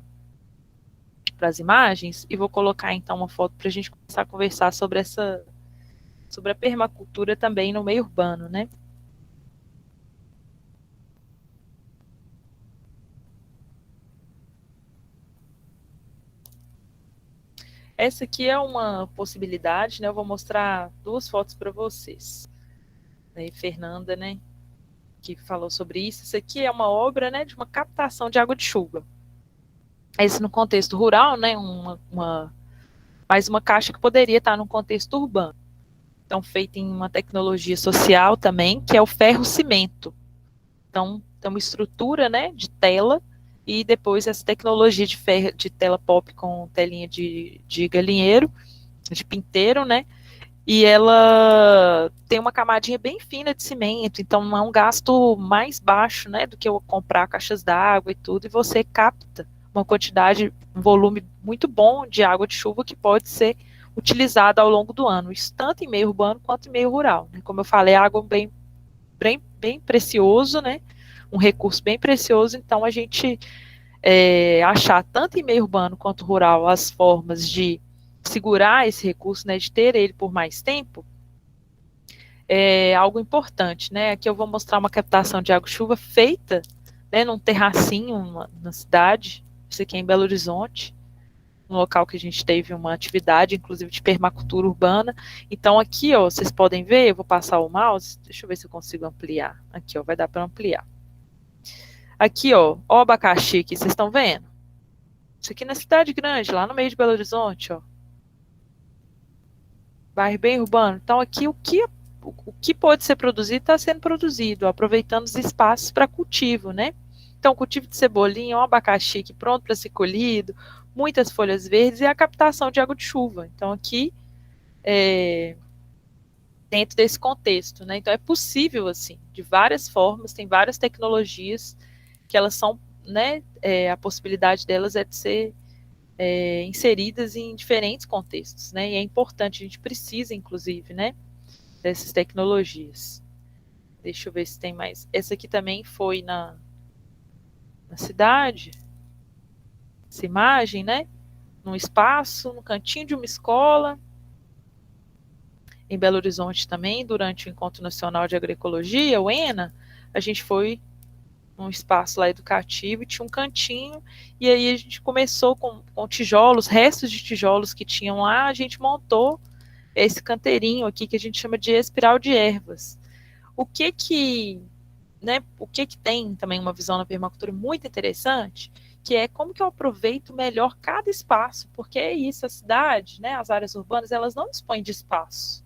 as imagens e vou colocar, então, uma foto para a gente começar a conversar sobre a permacultura também no meio urbano, né? Essa aqui é uma possibilidade, né? Eu vou mostrar duas fotos para vocês. Fernanda, né, que falou sobre isso. Isso aqui é uma obra, né, de uma captação de água de chuva. Esse no contexto rural, né, mais uma caixa que poderia estar no contexto urbano. Então, feita em uma tecnologia social também, que é o ferro-cimento. Então, tem uma estrutura, né, de tela, e depois essa tecnologia de tela pop com telinha de galinheiro, de pinteiro, né, e ela tem uma camadinha bem fina de cimento, então é um gasto mais baixo, né, do que eu comprar caixas d'água e tudo, e você capta uma quantidade, um volume muito bom de água de chuva que pode ser utilizada ao longo do ano, isso tanto em meio urbano quanto em meio rural, né? Como eu falei, água bem precioso, né, um recurso bem precioso, então a gente achar tanto em meio urbano quanto rural as formas de segurar esse recurso, né, de ter ele por mais tempo, é algo importante, né? Aqui eu vou mostrar uma captação de água-chuva feita, né, num terracinho na cidade, isso aqui é em Belo Horizonte, um local que a gente teve uma atividade, inclusive de permacultura urbana. Então aqui, ó, vocês podem ver, eu vou passar o mouse, deixa eu ver se eu consigo ampliar. Aqui, ó, vai dar para ampliar. Aqui, ó, o abacaxi aqui, vocês estão vendo? Isso aqui na cidade grande, lá no meio de Belo Horizonte, ó. Bairro bem urbano. Então, aqui o que pode ser produzido está sendo produzido, aproveitando os espaços para cultivo, né? Então, cultivo de cebolinha, um abacaxi aqui pronto para ser colhido, muitas folhas verdes e a captação de água de chuva. Então, aqui, dentro desse contexto, né? Então, é possível, assim, de várias formas, tem várias tecnologias que elas são, né? A possibilidade delas é de ser inseridas em diferentes contextos, né? E é importante, a gente precisa, inclusive, né, dessas tecnologias. Deixa eu ver se tem mais. Essa aqui também foi na cidade, essa imagem, né? Num espaço, no cantinho de uma escola, em Belo Horizonte também, durante o Encontro Nacional de Agroecologia, o ENA, a gente foi num espaço lá educativo e tinha um cantinho, e aí a gente começou com tijolos, restos de tijolos que tinham lá, a gente montou esse canteirinho aqui que a gente chama de espiral de ervas. O que tem também uma visão na permacultura muito interessante, que é como que eu aproveito melhor cada espaço, porque é isso, a cidade, né, as áreas urbanas, elas não dispõem de espaço.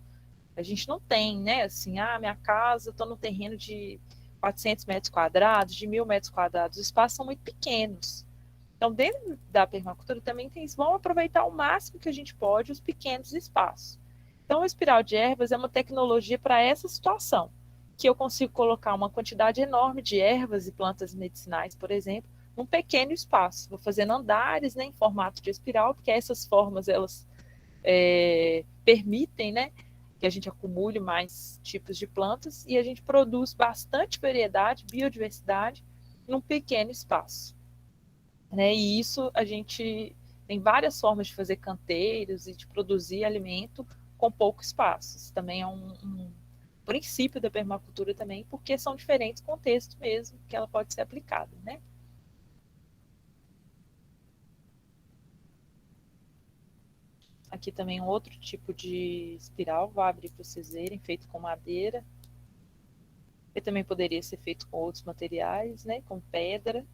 A gente não tem, né, assim, minha casa, estou no terreno de 400 metros quadrados, de 1.000 metros quadrados, os espaços são muito pequenos. Então, dentro da permacultura também tem isso. Vamos aproveitar o máximo que a gente pode os pequenos espaços. Então, o espiral de ervas é uma tecnologia para essa situação, que eu consigo colocar uma quantidade enorme de ervas e plantas medicinais, por exemplo, num pequeno espaço. Vou fazendo andares, né, em formato de espiral, porque essas formas, elas permitem, né, que a gente acumule mais tipos de plantas e a gente produz bastante variedade, biodiversidade, num pequeno espaço. Né? E isso a gente tem várias formas de fazer canteiros e de produzir alimento com pouco espaço. Isso também é um princípio da permacultura também, porque são diferentes contextos mesmo que ela pode ser aplicada, né? Aqui também um outro tipo de espiral, vou abrir para vocês verem, feito com madeira. E também poderia ser feito com outros materiais, né? Com pedra.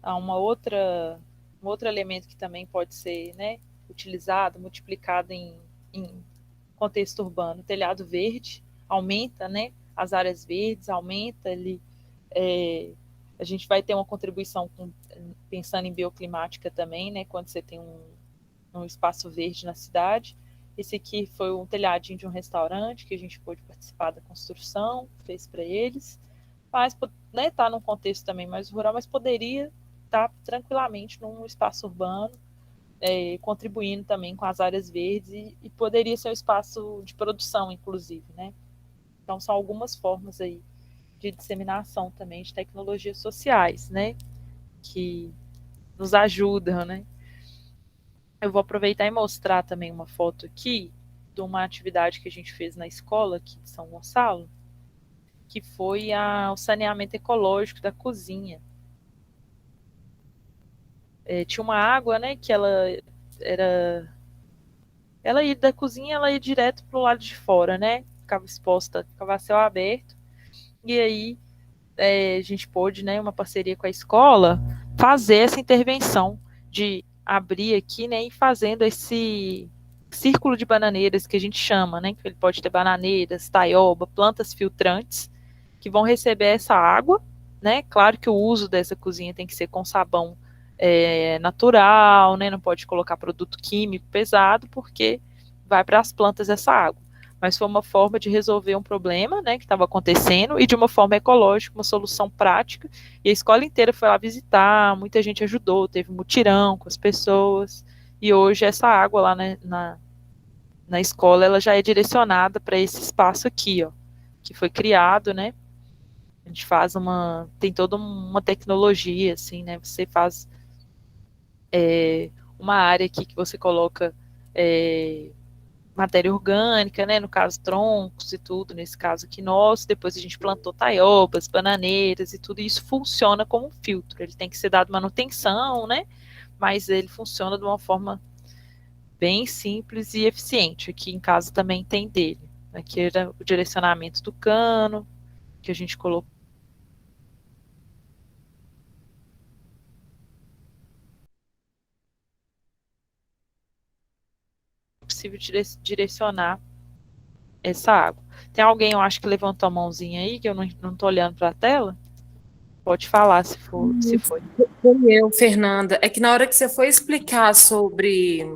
Há um outro elemento que também pode ser, né, utilizado, multiplicado em contexto urbano. O telhado verde aumenta, né, as áreas verdes, aumenta ali. A gente vai ter uma contribuição pensando em bioclimática também, né, quando você tem um espaço verde na cidade. Esse aqui foi um telhadinho de um restaurante que a gente pôde participar da construção, fez para eles. Mas, né, tá num contexto também mais rural, mas poderia estar tranquilamente num espaço urbano, contribuindo também com as áreas verdes e poderia ser um espaço de produção, inclusive, né? Então, são algumas formas aí de disseminação também de tecnologias sociais, né? Que nos ajudam, né? Eu vou aproveitar e mostrar também uma foto aqui de uma atividade que a gente fez na escola aqui de São Gonçalo, que foi o saneamento ecológico da cozinha. Tinha uma água, né, que ela ia da cozinha, ela ia direto para o lado de fora, né, ficava exposta, ficava a céu aberto, e aí a gente pôde, né, uma parceria com a escola, fazer essa intervenção de abrir aqui, né, e fazendo esse círculo de bananeiras que a gente chama, né, que ele pode ter bananeiras, taioba, plantas filtrantes, que vão receber essa água, né, claro que o uso dessa cozinha tem que ser com sabão natural, né, não pode colocar produto químico pesado, porque vai para as plantas essa água. Mas foi uma forma de resolver um problema, né, que estava acontecendo, e de uma forma ecológica, uma solução prática, e a escola inteira foi lá visitar, muita gente ajudou, teve um mutirão com as pessoas, e hoje essa água lá na escola, ela já é direcionada para esse espaço aqui, ó, que foi criado, né, a gente faz tem toda uma tecnologia, assim, né, você faz uma área aqui que você coloca matéria orgânica, né, no caso troncos e tudo, nesse caso aqui nosso, depois a gente plantou taiobas, bananeiras e tudo, e isso funciona como um filtro, ele tem que ser dado manutenção, né, mas ele funciona de uma forma bem simples e eficiente. Aqui em casa também tem dele, aqui era o direcionamento do cano, que a gente colocou possível direcionar essa água. Tem alguém, eu acho que levantou a mãozinha aí, que eu não estou olhando para a tela? Pode falar se foi. Foi eu, Fernanda. É que na hora que você foi explicar sobre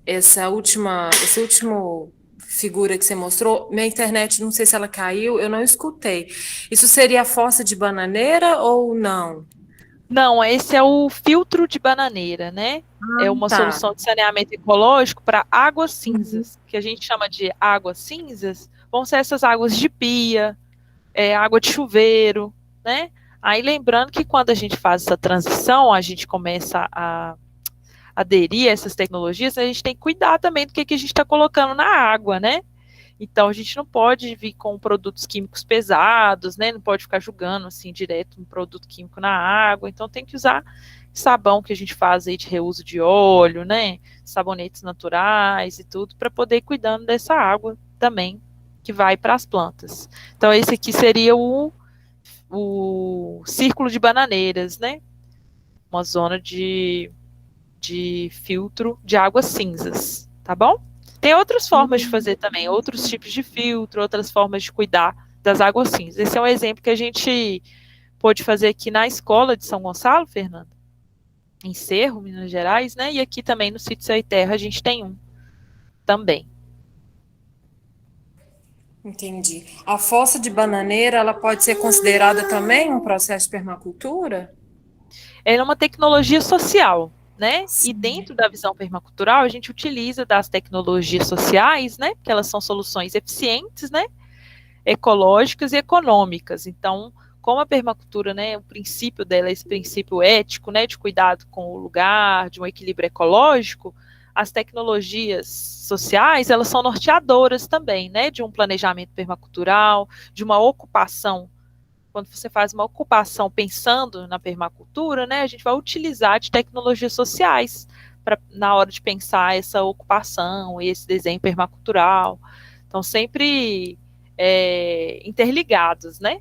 esse último figura que você mostrou, minha internet, não sei se ela caiu, eu não escutei. Isso seria a fossa de bananeira ou não? Não, esse é o filtro de bananeira, né? É uma solução de saneamento ecológico para águas cinzas, que a gente chama de águas cinzas, vão ser essas águas de pia, água de chuveiro, né? Aí lembrando que quando a gente faz essa transição, a gente começa a aderir a essas tecnologias, a gente tem que cuidar também do que a gente está colocando na água, né? Então, a gente não pode vir com produtos químicos pesados, né? Não pode ficar jogando, assim, direto um produto químico na água. Então, tem que usar sabão que a gente faz aí de reuso de óleo, né? Sabonetes naturais e tudo, para poder ir cuidando dessa água também, que vai para as plantas. Então, esse aqui seria o círculo de bananeiras, né? Uma zona de filtro de águas cinzas, tá bom? Tem outras formas de fazer também, outros tipos de filtro, outras formas de cuidar das águas cinzas. Esse é um exemplo que a gente pôde fazer aqui na escola de São Gonçalo, Fernanda, em Cerro, Minas Gerais, né? E aqui também no sítio Céu e Terra a gente tem um também. Entendi. A fossa de bananeira, ela pode ser considerada também um processo de permacultura? Ela é uma tecnologia social, né? Sim. E dentro da visão permacultural, a gente utiliza das tecnologias sociais, né? Que elas são soluções eficientes, né? Ecológicas e econômicas. Então, como a permacultura, né? O princípio dela é esse princípio ético, né? De cuidado com o lugar, de um equilíbrio ecológico. As tecnologias sociais, elas são norteadoras também, né? De um planejamento permacultural, de uma ocupação. Quando você faz uma ocupação pensando na permacultura, né, a gente vai utilizar de tecnologias sociais na hora de pensar essa ocupação e esse desenho permacultural. Então, sempre interligados, né?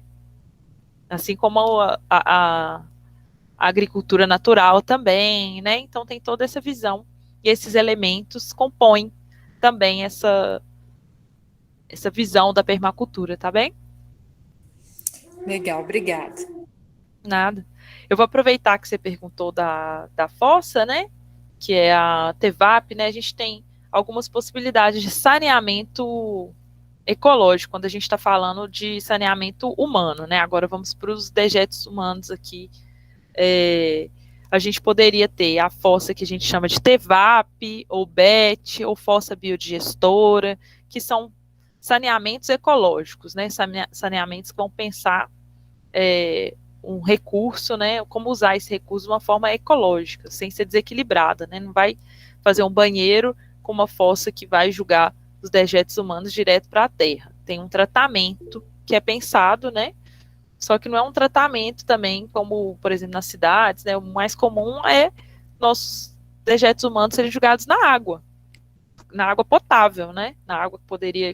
Assim como a agricultura natural também, né? Então, tem toda essa visão. E esses elementos compõem também essa visão da permacultura, tá bem? Legal, obrigada. Nada. Eu vou aproveitar que você perguntou da fossa, né? Que é a TEVAP, né? A gente tem algumas possibilidades de saneamento ecológico, quando a gente está falando de saneamento humano, né? Agora vamos para os dejetos humanos aqui. A gente poderia ter a fossa que a gente chama de TEVAP, ou BET, ou fossa biodigestora, que são saneamentos ecológicos, né? Saneamentos que vão pensar um recurso, né? Como usar esse recurso de uma forma ecológica, sem ser desequilibrada, né? Não vai fazer um banheiro com uma fossa que vai jogar os dejetos humanos direto para a terra. Tem um tratamento que é pensado, né? Só que não é um tratamento também, como, por exemplo, nas cidades, né? O mais comum é nossos dejetos humanos serem jogados na água potável, né? Na água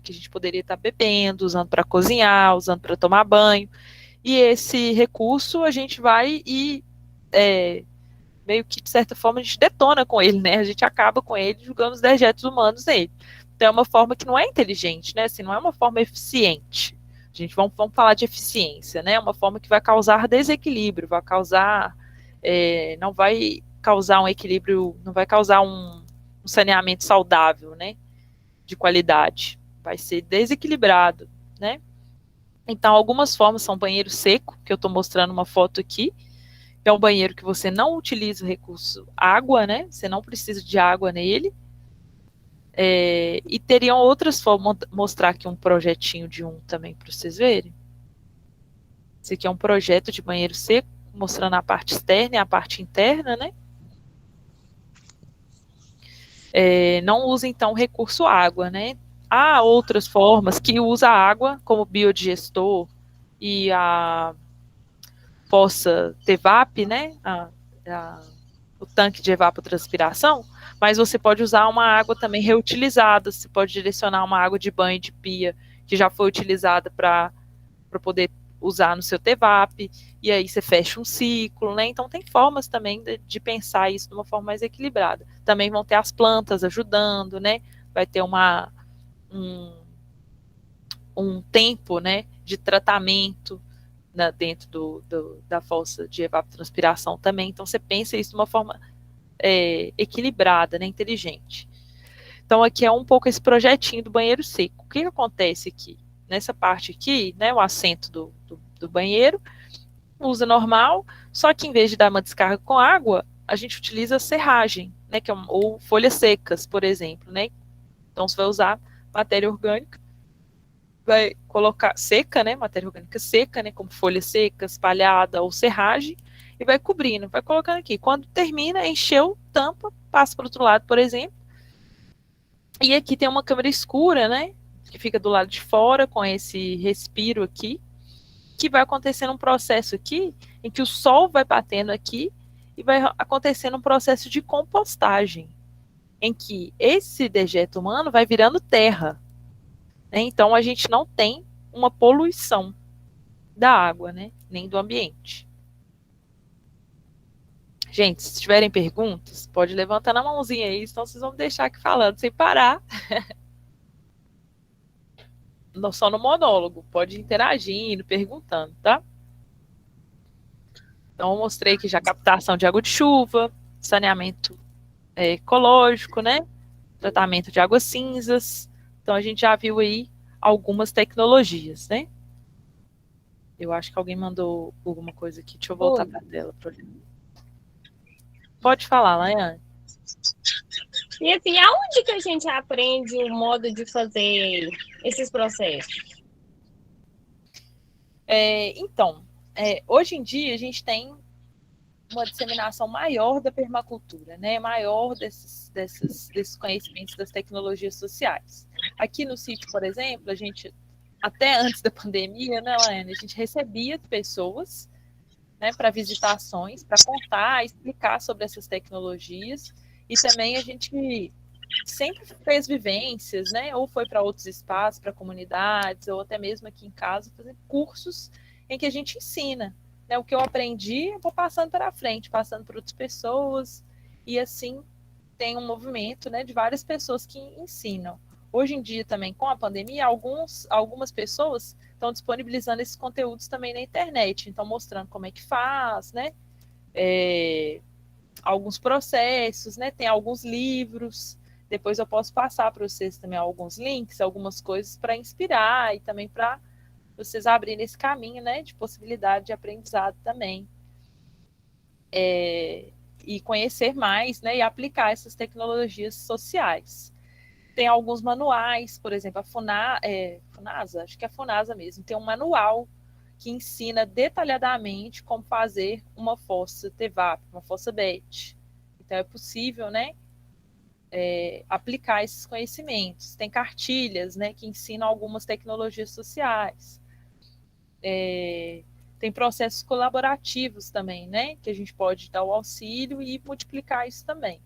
que a gente poderia estar bebendo, usando para cozinhar, usando para tomar banho. E esse recurso a gente vai e meio que, de certa forma, a gente detona com ele, né? A gente acaba com ele jogando os dejetos humanos nele. Então é uma forma que não é inteligente, né? Assim, não é uma forma eficiente. A gente vamos falar de eficiência, né? É uma forma que vai causar desequilíbrio, vai causar, não vai causar um equilíbrio, não vai causar um saneamento saudável, né? De qualidade. Vai ser desequilibrado, né? Então, algumas formas são banheiro seco, que eu estou mostrando uma foto aqui, que é um banheiro que você não utiliza o recurso água, né? Você não precisa de água nele. E teriam outras formas, vou mostrar aqui um projetinho de um também para vocês verem. Esse aqui é um projeto de banheiro seco, mostrando a parte externa e a parte interna, né? Não usa, então, o recurso água, né? Há outras formas que usa a água, como biodigestor e a fossa TEVAP, né? O tanque de evapotranspiração, mas você pode usar uma água também reutilizada, você pode direcionar uma água de banho de pia que já foi utilizada para poder usar no seu TEVAP, e aí você fecha um ciclo, né? Então tem formas também de pensar isso de uma forma mais equilibrada. Também vão ter as plantas ajudando, né? Vai ter um tempo, né, de tratamento dentro da fossa de evapotranspiração também. Então você pensa isso de uma forma equilibrada, né, inteligente. Então aqui é um pouco esse projetinho do banheiro seco. O que acontece aqui? Nessa parte aqui, né, o assento do banheiro, usa normal, só que em vez de dar uma descarga com água, a gente utiliza serragem, né, ou folhas secas, por exemplo, né? Então você vai usar matéria orgânica, vai colocar seca, né, matéria orgânica seca, né, como folha seca, espalhada ou serragem, e vai cobrindo, vai colocando aqui. Quando termina, encheu, tampa, passa para o outro lado, por exemplo. E aqui tem uma câmara escura, né, que fica do lado de fora, com esse respiro aqui, que vai acontecendo um processo aqui, em que o sol vai batendo aqui, e vai acontecendo um processo de compostagem, em que esse dejeto humano vai virando terra. Né? Então, a gente não tem uma poluição da água, né? Nem do ambiente. Gente, se tiverem perguntas, pode levantar na mãozinha aí, senão vocês vão me deixar aqui falando sem parar. não só no monólogo, pode ir interagindo, perguntando, tá? Então, eu mostrei aqui já captação de água de chuva, saneamento ecológico, né? Tratamento de águas cinzas. Então, a gente já viu aí algumas tecnologias, né? Eu acho que alguém mandou alguma coisa aqui. Deixa eu voltar para a tela. Pode falar, Laiane. E assim, aonde que a gente aprende o modo de fazer esses processos? Então, hoje em dia a gente tem uma disseminação maior da permacultura, né? Maior desses conhecimentos das tecnologias sociais. Aqui no sítio, por exemplo, a gente, até antes da pandemia, né, Laiane, a gente recebia pessoas, né, para visitações, para contar, explicar sobre essas tecnologias, e também a gente sempre fez vivências, né, ou foi para outros espaços, para comunidades, ou até mesmo aqui em casa, fazer cursos em que a gente ensina, né, o que eu aprendi, eu vou passando para frente, passando para outras pessoas, e assim tem um movimento, né, de várias pessoas que ensinam. Hoje em dia também, com a pandemia, algumas pessoas estão disponibilizando esses conteúdos também na internet, então mostrando como é que faz, né, alguns processos, né, tem alguns livros, depois eu posso passar para vocês também alguns links, algumas coisas para inspirar e também para vocês abrirem esse caminho, né, de possibilidade de aprendizado também. E conhecer mais, né, e aplicar essas tecnologias sociais. Tem alguns manuais, por exemplo, a Funasa, acho que é a Funasa mesmo, tem um manual que ensina detalhadamente como fazer uma fossa TEVAP, uma fossa BET. Então é possível, né, aplicar esses conhecimentos. Tem cartilhas, né, que ensinam algumas tecnologias sociais. Tem processos colaborativos também, né, que a gente pode dar o auxílio e multiplicar isso também.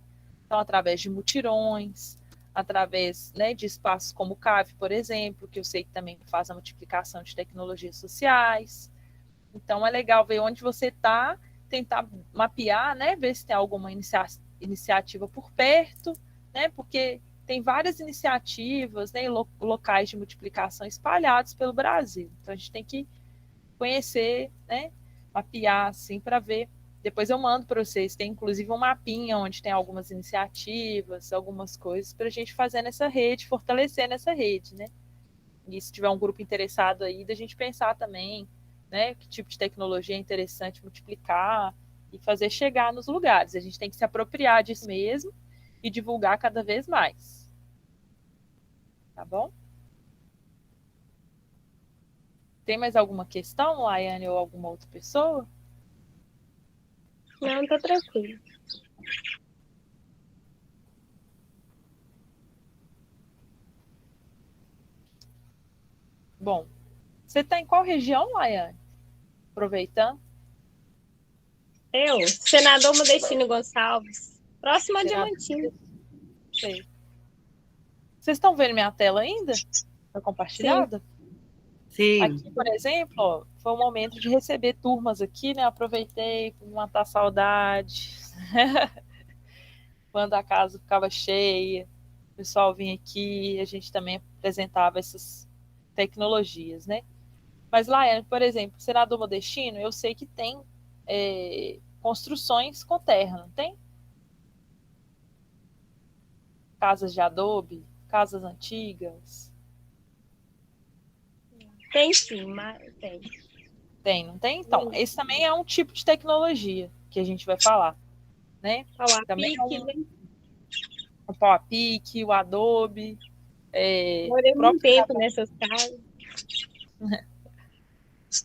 Então, através de mutirões, através, né, de espaços como o CAV, por exemplo, que eu sei que também faz a multiplicação de tecnologias sociais. Então, é legal ver onde você está, tentar mapear, né, ver se tem alguma iniciativa por perto, né, porque tem várias iniciativas, né, locais de multiplicação espalhados pelo Brasil. Então, a gente tem que conhecer, né, mapear, assim, para ver. Depois eu mando para vocês, tem inclusive um mapinha onde tem algumas iniciativas, algumas coisas para a gente fazer nessa rede, fortalecer nessa rede, né? E se tiver um grupo interessado aí, da gente pensar também, né, que tipo de tecnologia é interessante multiplicar e fazer chegar nos lugares. A gente tem que se apropriar disso mesmo e divulgar cada vez mais. Tá bom? Tem mais alguma questão, Laiane, ou alguma outra pessoa? Não, tá tranquilo. Bom, você está em qual região, Laiane? Aproveitando. Eu, senador Modestino Gonçalves, próximo a Senador. Diamantino. Sei. Vocês estão vendo minha tela ainda? Está compartilhada? Sim. Aqui, por exemplo, ó, foi um momento de receber turmas aqui, né? Aproveitei para matar saudade. Quando a casa ficava cheia, o pessoal vinha aqui, a gente também apresentava essas tecnologias, né? Mas, Laiane, por exemplo, Senador Modestino, eu sei que tem construções com terra, não tem? Casas de adobe, casas antigas. Tem sim, mas tem. Tem, não tem? Então, esse também é um tipo de tecnologia que a gente vai falar, né? Falar Também pique, é né? o pau a pique, o adobe. Morei muito tempo Cada... nessas casas.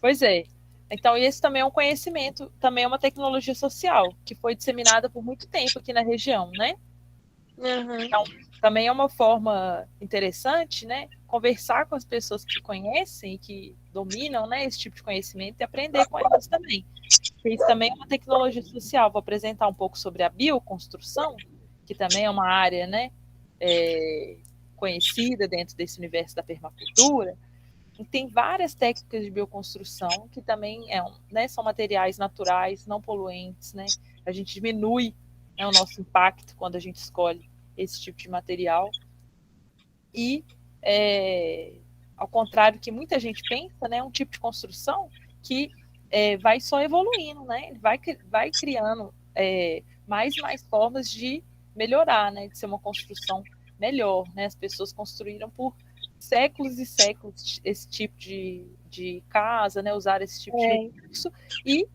Pois é. Então, esse também é um conhecimento, também é uma tecnologia social, que foi disseminada por muito tempo aqui na região, né? Uhum. Então, também é uma forma interessante, né? Conversar com as pessoas que conhecem e que dominam, né, esse tipo de conhecimento e aprender com elas também. Isso também é uma tecnologia social. Vou apresentar um pouco sobre a bioconstrução, que também é uma área, né, conhecida dentro desse universo da permacultura. E tem várias técnicas de bioconstrução que também né, são materiais naturais, não poluentes, né? A gente diminui, né, o nosso impacto quando a gente escolhe esse tipo de material. E ao contrário do que muita gente pensa, né, é um tipo de construção que vai só evoluindo, né? Ele vai criando mais e mais formas de melhorar, né? De ser uma construção melhor, né? As pessoas construíram por séculos e séculos esse tipo de casa, né? Usar esse tipo de recurso e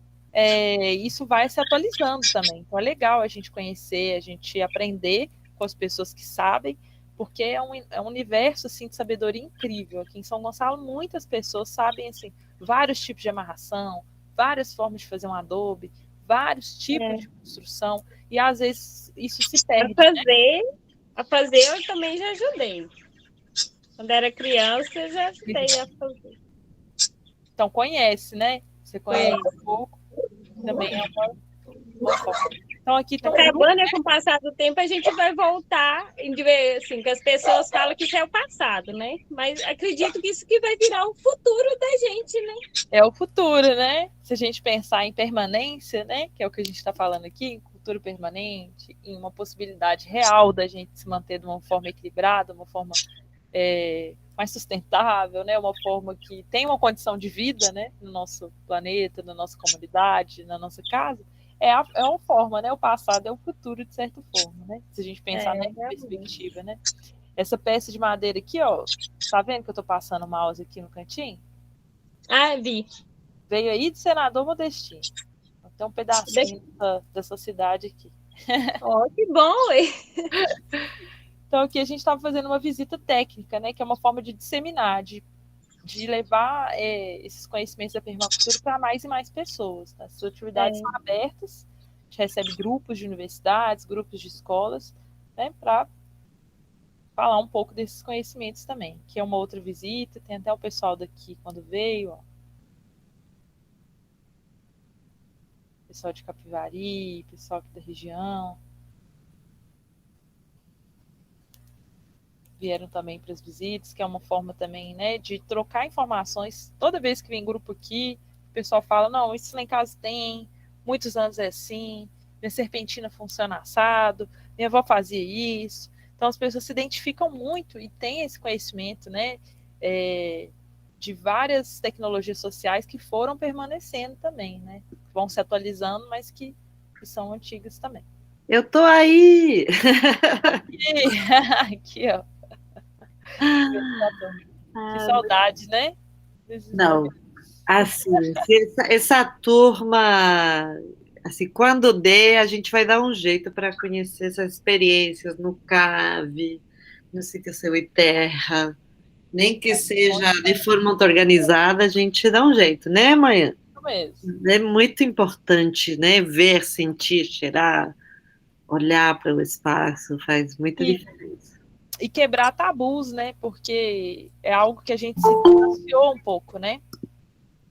isso vai se atualizando também. Então é legal a gente conhecer, a gente aprender com as pessoas que sabem, porque é um universo assim de sabedoria incrível. Aqui em São Gonçalo muitas pessoas sabem assim vários tipos de amarração, várias formas de fazer um adobe, vários tipos de construção, e às vezes isso se perde. A fazer eu também já ajudei. Quando era criança, eu já ajudei a fazer. Então conhece, né? Você conhece um pouco, também é uma forma. Então aqui tem acabando, com o passar do tempo, a gente vai voltar em ver, assim, que as pessoas falam que isso é o passado, né? Mas acredito que isso que vai virar o futuro da gente, né? É o futuro, né? Se a gente pensar em permanência, né? Que é o que a gente está falando aqui, em futuro permanente, em uma possibilidade real da gente se manter de uma forma equilibrada, uma forma mais sustentável, né? Uma forma que tem uma condição de vida, né? No nosso planeta, na nossa comunidade, na nossa casa. É uma forma, né? O passado é o futuro, de certa forma, né? Se a gente pensar nessa perspectiva, né? Essa peça de madeira aqui, ó, tá vendo que eu tô passando o mouse aqui no cantinho? Ah, vi. Veio aí de Senador Modestino. Tem um pedacinho dessa cidade aqui. Ó, que bom, hein? Então aqui a gente estava fazendo uma visita técnica, né? Que é uma forma de disseminar, de levar esses conhecimentos da permacultura para mais e mais pessoas. Né? As atividades são abertas, a gente recebe grupos de universidades, grupos de escolas, né, para falar um pouco desses conhecimentos também, que é uma outra visita, tem até o pessoal daqui quando veio, ó. Pessoal de Capivari, pessoal aqui da região. Vieram também para as visitas, que é uma forma também, né, de trocar informações. Toda vez que vem grupo aqui, o pessoal fala, não, isso lá em casa tem, muitos anos é assim, minha serpentina funciona assado, minha avó fazia isso. Então as pessoas se identificam muito e têm esse conhecimento, né, de várias tecnologias sociais que foram permanecendo também, né, vão se atualizando, mas que são antigas também. Eu tô aí! Aqui, ó. Que saudade, né? Não, assim, essa turma, assim, quando der, a gente vai dar um jeito para conhecer essas experiências no CAV, no Sítio Céu e Terra, nem que seja de forma muito organizada, a gente dá um jeito, né, Manhã? Mesmo. É muito importante, né, ver, sentir, cheirar, olhar para o espaço, faz muita diferença. E quebrar tabus, né? Porque é algo que a gente se distanciou um pouco, né?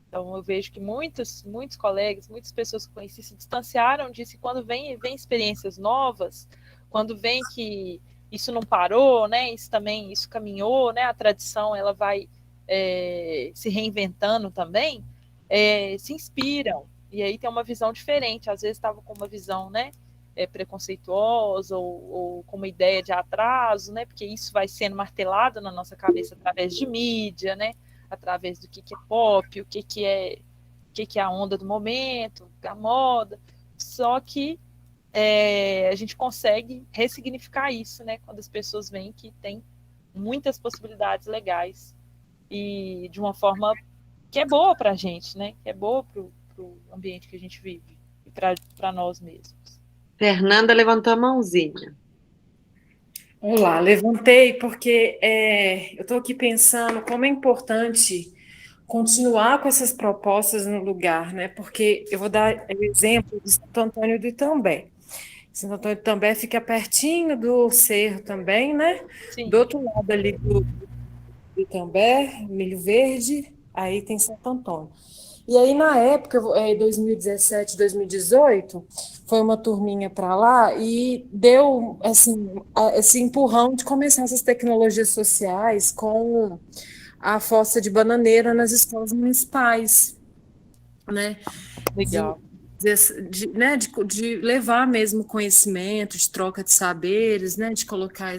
Então eu vejo que muitos colegas, muitas pessoas que conheci se distanciaram disso, e quando vem experiências novas, quando vem que isso não parou, né? Isso caminhou, né? A tradição ela vai se reinventando também, se inspiram. E aí tem uma visão diferente. Às vezes estava com uma visão, né? Preconceituosa ou com uma ideia de atraso, né? Porque isso vai sendo martelado na nossa cabeça através de mídia, né? Através do que é pop, o que é a onda do momento, a moda. Só que a gente consegue ressignificar isso, né? Quando as pessoas veem que tem muitas possibilidades legais e de uma forma que é boa para a gente, né? Que é boa para o ambiente que a gente vive e para nós mesmos. Fernanda levantou a mãozinha. Olá, levantei porque eu estou aqui pensando como é importante continuar com essas propostas no lugar, né? Porque eu vou dar o exemplo de Santo Antônio do Itambé. Santo Antônio do Itambé fica pertinho do Cerro também, né? Sim. Do outro lado ali do Itambé, Milho Verde, aí tem Santo Antônio. E aí, na época, 2017, 2018, foi uma turminha para lá e deu assim, esse empurrão de começar essas tecnologias sociais com a fossa de bananeira nas escolas municipais, né? Legal. de levar mesmo conhecimento, de troca de saberes, né, de colocar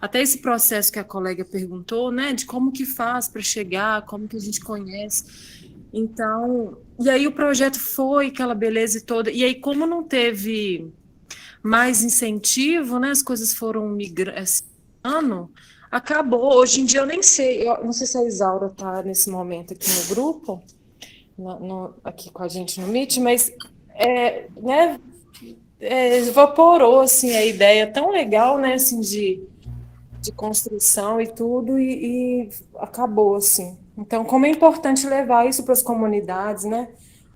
até esse processo que a colega perguntou, né, de como que faz para chegar, como que a gente conhece. Então, e aí o projeto foi aquela beleza toda, e aí como não teve mais incentivo, né, as coisas foram migrando, acabou. Hoje em dia eu nem sei, eu não sei se a Isaura está nesse momento aqui no grupo, aqui com a gente no Meet, mas né, evaporou assim, a ideia tão legal, né, assim, de construção e tudo, e acabou assim. Então, como é importante levar isso para as comunidades, né?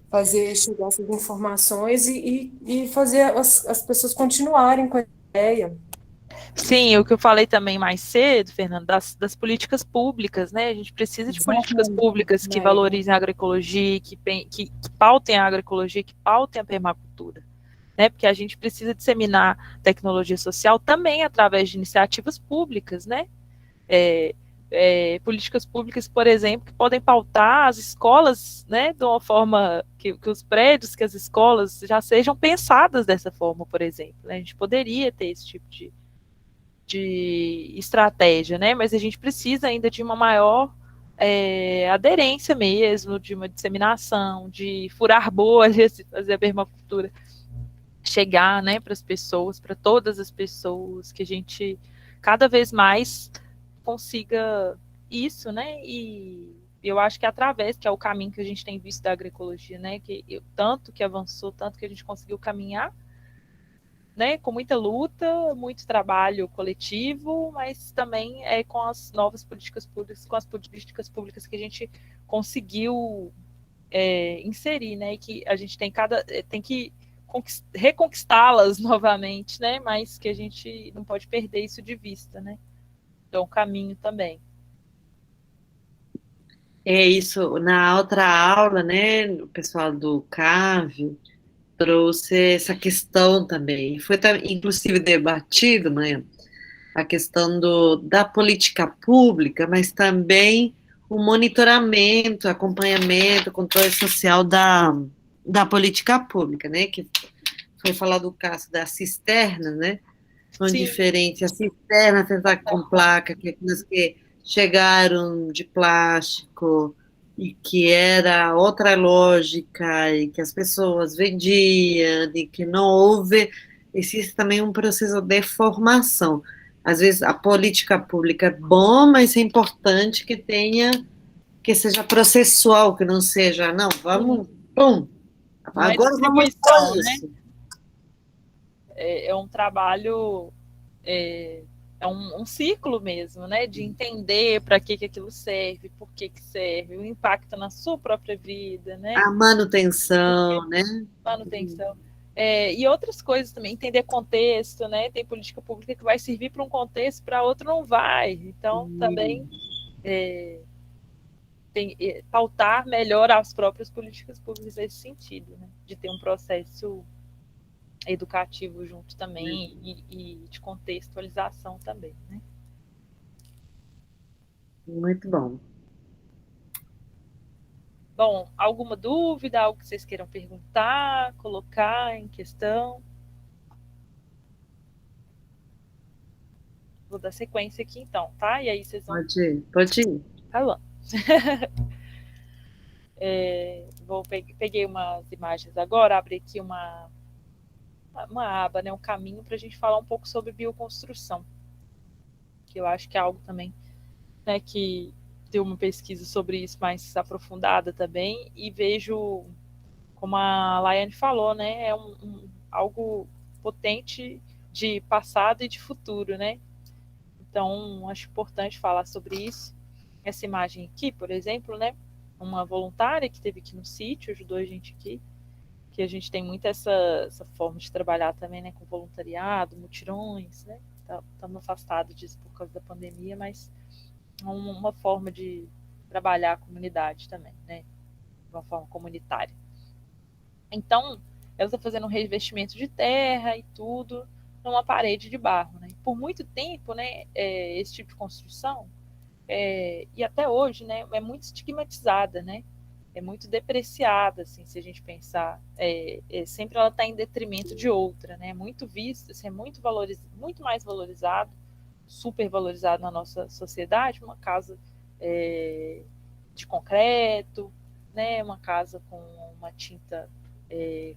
Fazer chegar essas informações e fazer as pessoas continuarem com a ideia. Sim, o que eu falei também mais cedo, Fernando, das políticas públicas, né? A gente precisa de políticas públicas que valorizem a agroecologia, que pautem a agroecologia, que pautem a permacultura, né? Porque a gente precisa disseminar tecnologia social também através de iniciativas públicas, né? Políticas públicas, por exemplo, que podem pautar as escolas, né? De uma forma que os prédios, que as escolas já sejam pensadas dessa forma, por exemplo, né? A gente poderia ter esse tipo de estratégia, né? Mas a gente precisa ainda de uma maior aderência mesmo, de uma disseminação, de furar bolhas, fazer a permacultura chegar, né, para as pessoas, para todas as pessoas, que a gente cada vez mais consiga isso, né? E eu acho que através, que é o caminho que a gente tem visto da agroecologia, né? Tanto que avançou, tanto que a gente conseguiu caminhar, né, com muita luta, muito trabalho coletivo, mas também com as novas políticas públicas, com as políticas públicas que a gente conseguiu inserir, né, e que a gente tem que reconquistá-las novamente, né, mas que a gente não pode perder isso de vista, né, então o caminho também. É isso, na outra aula, né, o pessoal do CAV trouxe essa questão também, foi inclusive debatido, né, a questão da política pública, mas também o monitoramento, acompanhamento, controle social da política pública, né, que foi falado do caso da cisterna, né, são diferentes, as cisternas com placa, que aquelas que chegaram de plástico, e que era outra lógica, e que as pessoas vendiam, e que não houve, existe também um processo de formação. Às vezes a política pública é bom, mas é importante que que seja processual, que não seja, não, vamos, pum, agora vamos fazer isso. Né? É um trabalho, é um ciclo mesmo, né? De entender para que aquilo serve, por que serve, o impacto na sua própria vida, né? A manutenção, né? Manutenção. E outras coisas também, entender contexto, né? Tem política pública que vai servir para um contexto, para outro não vai. Então, também pautar melhor as próprias políticas públicas nesse sentido, né? De ter um processo educativo junto também e de contextualização também, né? Muito bom. Bom, alguma dúvida, algo que vocês queiram perguntar, colocar em questão? Vou dar sequência aqui então, tá? E aí vocês vão... Pode ir. Tá bom. Peguei umas imagens agora, abri aqui uma aba, né, um caminho para a gente falar um pouco sobre bioconstrução, que eu acho que é algo também, né, que tem uma pesquisa sobre isso mais aprofundada também, e vejo, como a Laiane falou, né, algo potente de passado e de futuro, né? Então, acho importante falar sobre isso. Essa imagem aqui, por exemplo, né, uma voluntária que esteve aqui no sítio, ajudou a gente aqui, que a gente tem muito essa forma de trabalhar também, né, com voluntariado, mutirões, né? Estamos afastados disso por causa da pandemia, mas uma forma de trabalhar a comunidade também, né? De uma forma comunitária. Então, ela está fazendo um revestimento de terra e tudo numa parede de barro, né? Por muito tempo, né, esse tipo de construção, e até hoje, né, é muito estigmatizada, né? é muito depreciada, assim, se a gente pensar, sempre ela está em detrimento de outra, né? Muito vista, assim, é muito mais valorizado, super valorizado na nossa sociedade, uma casa de concreto, né? Uma casa com uma tinta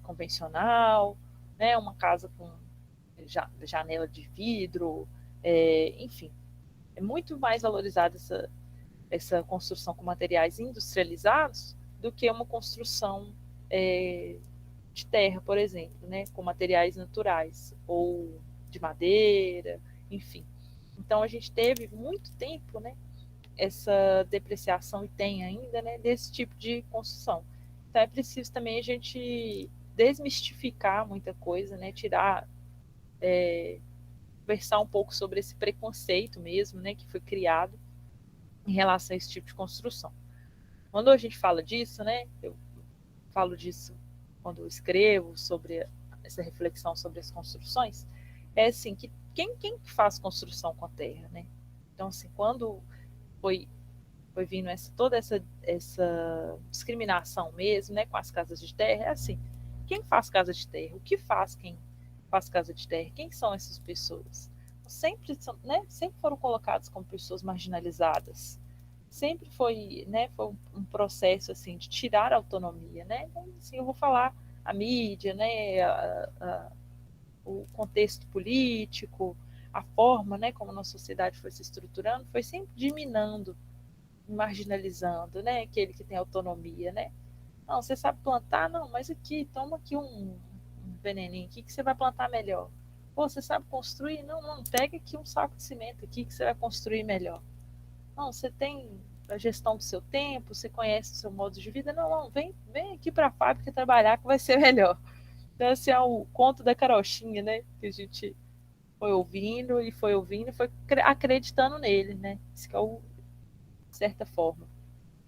convencional, né? Uma casa com janela de vidro, enfim, é muito mais valorizada essa construção com materiais industrializados do que uma construção de terra, por exemplo, né, com materiais naturais ou de madeira, enfim. Então a gente teve muito tempo, né, essa depreciação e tem ainda, né, desse tipo de construção. Então é preciso também a gente desmistificar muita coisa, né, conversar um pouco sobre esse preconceito mesmo, né, que foi criado em relação a esse tipo de construção. Quando a gente fala disso, né, eu falo disso quando eu escrevo sobre essa reflexão sobre as construções, é assim, que quem faz construção com a terra, né? Então, assim, quando foi vindo toda essa discriminação mesmo, né, com as casas de terra, é assim, quem faz casa de terra? O que faz quem faz casa de terra? Quem são essas pessoas? Sempre foram colocadas como pessoas marginalizadas. Sempre foi, né, foi um processo assim de tirar a autonomia, né? Então, assim, eu vou falar a mídia, né, o contexto político, a forma, né, como a nossa sociedade foi se estruturando, foi sempre diminando, marginalizando, né, aquele que tem autonomia, né? Não, você sabe plantar? Não, mas aqui, toma aqui um veneninho aqui que você vai plantar melhor. Pô, você sabe construir? Não, pega aqui um saco de cimento aqui que você vai construir melhor. Não, você tem a gestão do seu tempo, você conhece o seu modo de vida. Não, vem aqui para a fábrica trabalhar que vai ser melhor. Então, esse é o conto da carochinha, né? Que a gente foi ouvindo e foi acreditando nele, né? Isso que é de certa forma.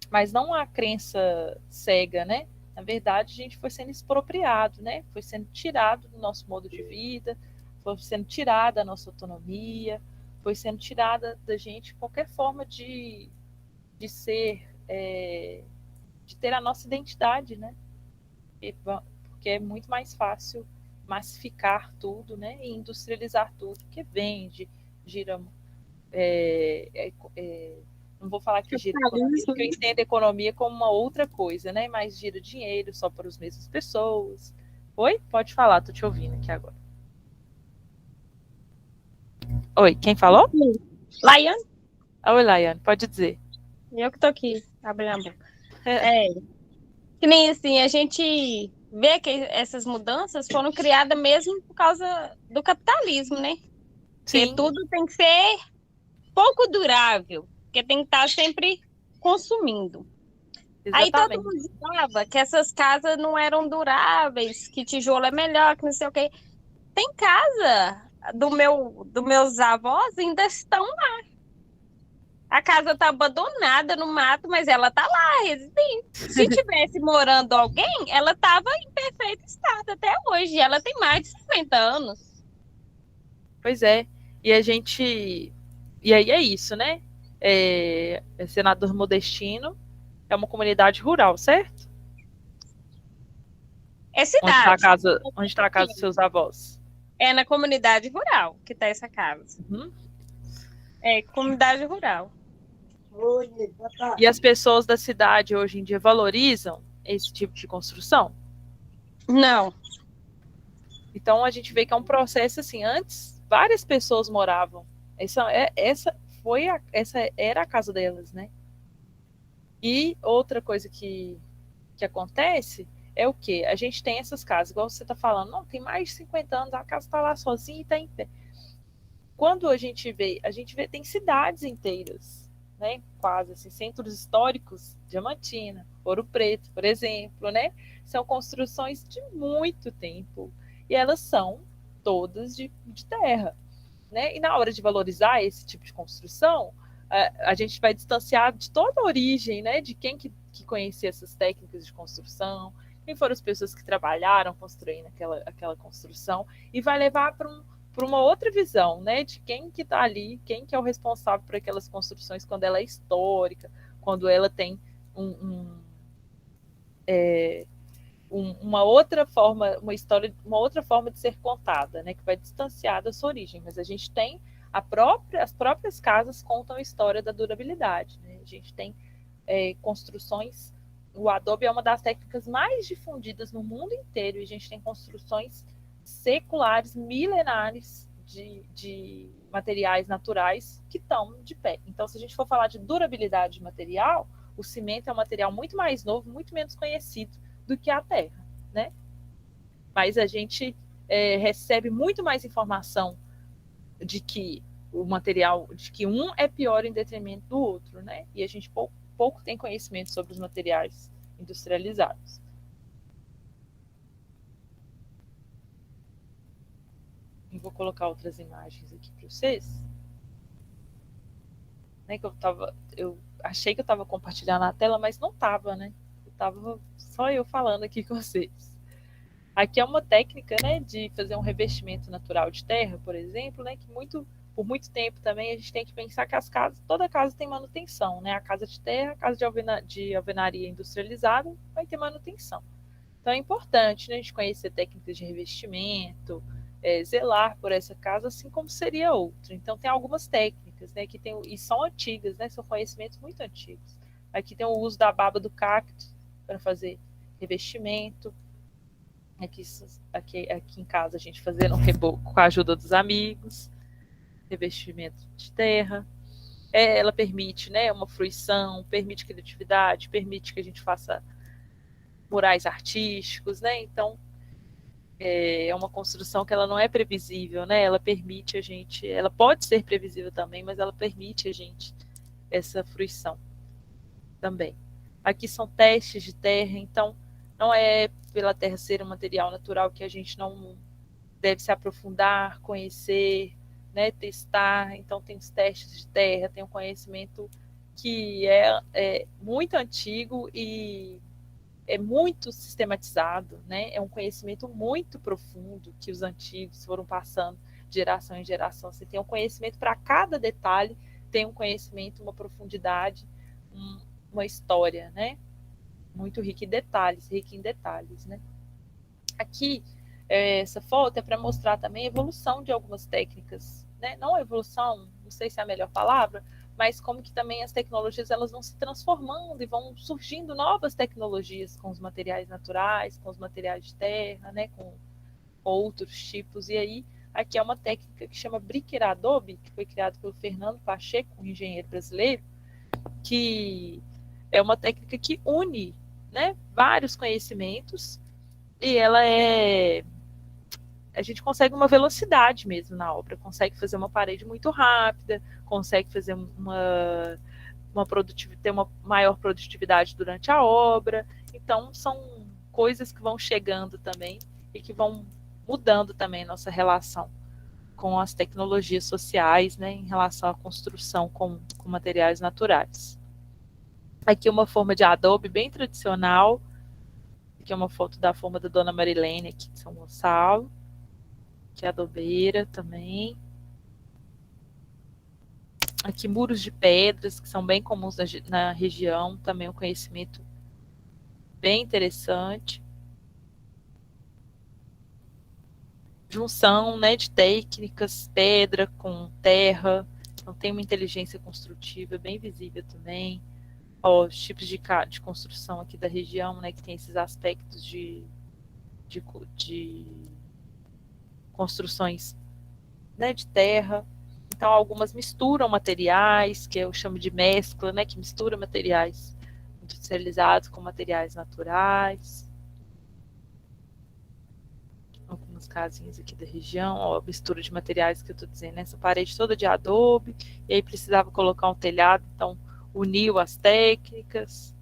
Mas não a crença cega, né? Na verdade, a gente foi sendo expropriado, né? Foi sendo tirado do nosso modo de vida, foi sendo tirada a nossa autonomia, foi sendo tirada da gente qualquer forma de ser, de ter a nossa identidade, né? Porque é muito mais fácil massificar tudo, né? E industrializar tudo, que vende, gira. Não vou falar que gira economia, porque eu entendo a economia como uma outra coisa, né? Mas gira dinheiro só para as mesmas pessoas. Oi? Pode falar, tô te ouvindo aqui agora. Oi, quem falou? Laiane? Oi, Laiane, pode dizer. Eu que tô aqui, abrindo a boca. Que nem assim, a gente vê que essas mudanças foram criadas mesmo por causa do capitalismo, né? Porque Sim. tudo tem que ser pouco durável, porque tem que estar sempre consumindo. Exatamente. Aí todo mundo falava que essas casas não eram duráveis, que tijolo é melhor, que não sei o quê. Tem casa dos meus avós ainda estão lá. A casa tá abandonada no mato, mas ela tá lá, residente. Se tivesse morando alguém, ela tava em perfeito estado até hoje. Ela tem mais de 50 anos. Pois é. E aí é isso, né? Senador Modestino é uma comunidade rural, certo? É cidade. Onde está a casa dos seus avós? É na comunidade rural que tá essa casa. Uhum. É, comunidade rural. E as pessoas da cidade hoje em dia valorizam esse tipo de construção? Não. Então a gente vê que é um processo assim. Antes, várias pessoas moravam. Essa era a casa delas, né? E outra coisa que acontece é o quê? A gente tem essas casas, igual você está falando, não, tem mais de 50 anos, a casa está lá sozinha e está em pé. Quando a gente vê, tem cidades inteiras, né? Quase assim, centros históricos, Diamantina, Ouro Preto, por exemplo, né? São construções de muito tempo e elas são todas de terra, né? E na hora de valorizar esse tipo de construção, a gente vai distanciar de toda a origem, né? De quem que conhecia essas técnicas de construção, quem foram as pessoas que trabalharam construindo aquela construção, e vai levar para uma outra visão, né, de quem que está ali, quem que é o responsável por aquelas construções quando ela é histórica, quando ela tem uma outra forma, uma história, uma outra forma de ser contada, né, que vai distanciar da sua origem, mas a gente tem as próprias casas contam a história da durabilidade, né? A gente tem construções, o Adobe é uma das técnicas mais difundidas no mundo inteiro, e a gente tem construções seculares, milenares de materiais naturais que estão de pé. Então, se a gente for falar de durabilidade de material, o cimento é um material muito mais novo, muito menos conhecido do que a terra, né? Mas a gente recebe muito mais informação de que o material, de que um é pior em detrimento do outro, né? E a gente pouco tem conhecimento sobre os materiais industrializados. E vou colocar outras imagens aqui para vocês. Né, que eu achei que eu estava compartilhando a tela, mas não estava, né? Estava só eu falando aqui com vocês. Aqui é uma técnica, né, de fazer um revestimento natural de terra, por exemplo, né, que por muito tempo também a gente tem que pensar que toda casa tem manutenção, né? A casa de terra, a casa de alvenaria industrializada vai ter manutenção. Então é importante, né, a gente conhecer técnicas de revestimento, zelar por essa casa, assim como seria outra. Então tem algumas técnicas, né, e são antigas, né, são conhecimentos muito antigos. Aqui tem o uso da baba do cacto para fazer revestimento. Aqui em casa a gente fazendo um reboco com a ajuda dos amigos, revestimento de terra. Ela permite, né, uma fruição, permite criatividade, permite que a gente faça murais artísticos, né? Então é uma construção que ela não é previsível, né? Ela permite a gente, ela pode ser previsível também, mas ela permite a gente essa fruição também. Aqui são testes de terra, então não é pela terra ser um material natural que a gente não deve se aprofundar, conhecer, né, testar. Então tem os testes de terra, tem um conhecimento que é muito antigo e é muito sistematizado, né? É um conhecimento muito profundo que os antigos foram passando de geração em geração. Você tem um conhecimento para cada detalhe, tem um conhecimento, uma profundidade, uma história, né? Muito rica em detalhes, né? Aqui, essa foto é para mostrar também a evolução de algumas técnicas, né? Não a evolução, não sei se é a melhor palavra, mas como que também as tecnologias elas vão se transformando e vão surgindo novas tecnologias com os materiais naturais, com os materiais de terra, né? Com outros tipos. E aí, aqui é uma técnica que chama Bricker Adobe, que foi criada pelo Fernando Pacheco, um engenheiro brasileiro, que é uma técnica que une, né, vários conhecimentos, e a gente consegue uma velocidade mesmo na obra, consegue fazer uma parede muito rápida, consegue fazer ter uma maior produtividade durante a obra. Então são coisas que vão chegando também e que vão mudando também nossa relação com as tecnologias sociais, né, em relação à construção com materiais naturais. Aqui uma forma de Adobe bem tradicional. Aqui é uma foto da forma da Dona Marilene aqui de São Gonçalo, que é adobeira também. Aqui muros de pedras, que são bem comuns na região, também um conhecimento bem interessante. Junção, né, de técnicas, pedra com terra, então tem uma inteligência construtiva bem visível também. Os tipos de construção aqui da região, né, que tem esses aspectos de construções, né, de terra. Então, algumas misturam materiais, que eu chamo de mescla, né, que mistura materiais industrializados com materiais naturais. Algumas casinhas aqui da região, ó, mistura de materiais que eu estou dizendo, essa parede toda de adobe, e aí precisava colocar um telhado, então uniu as técnicas,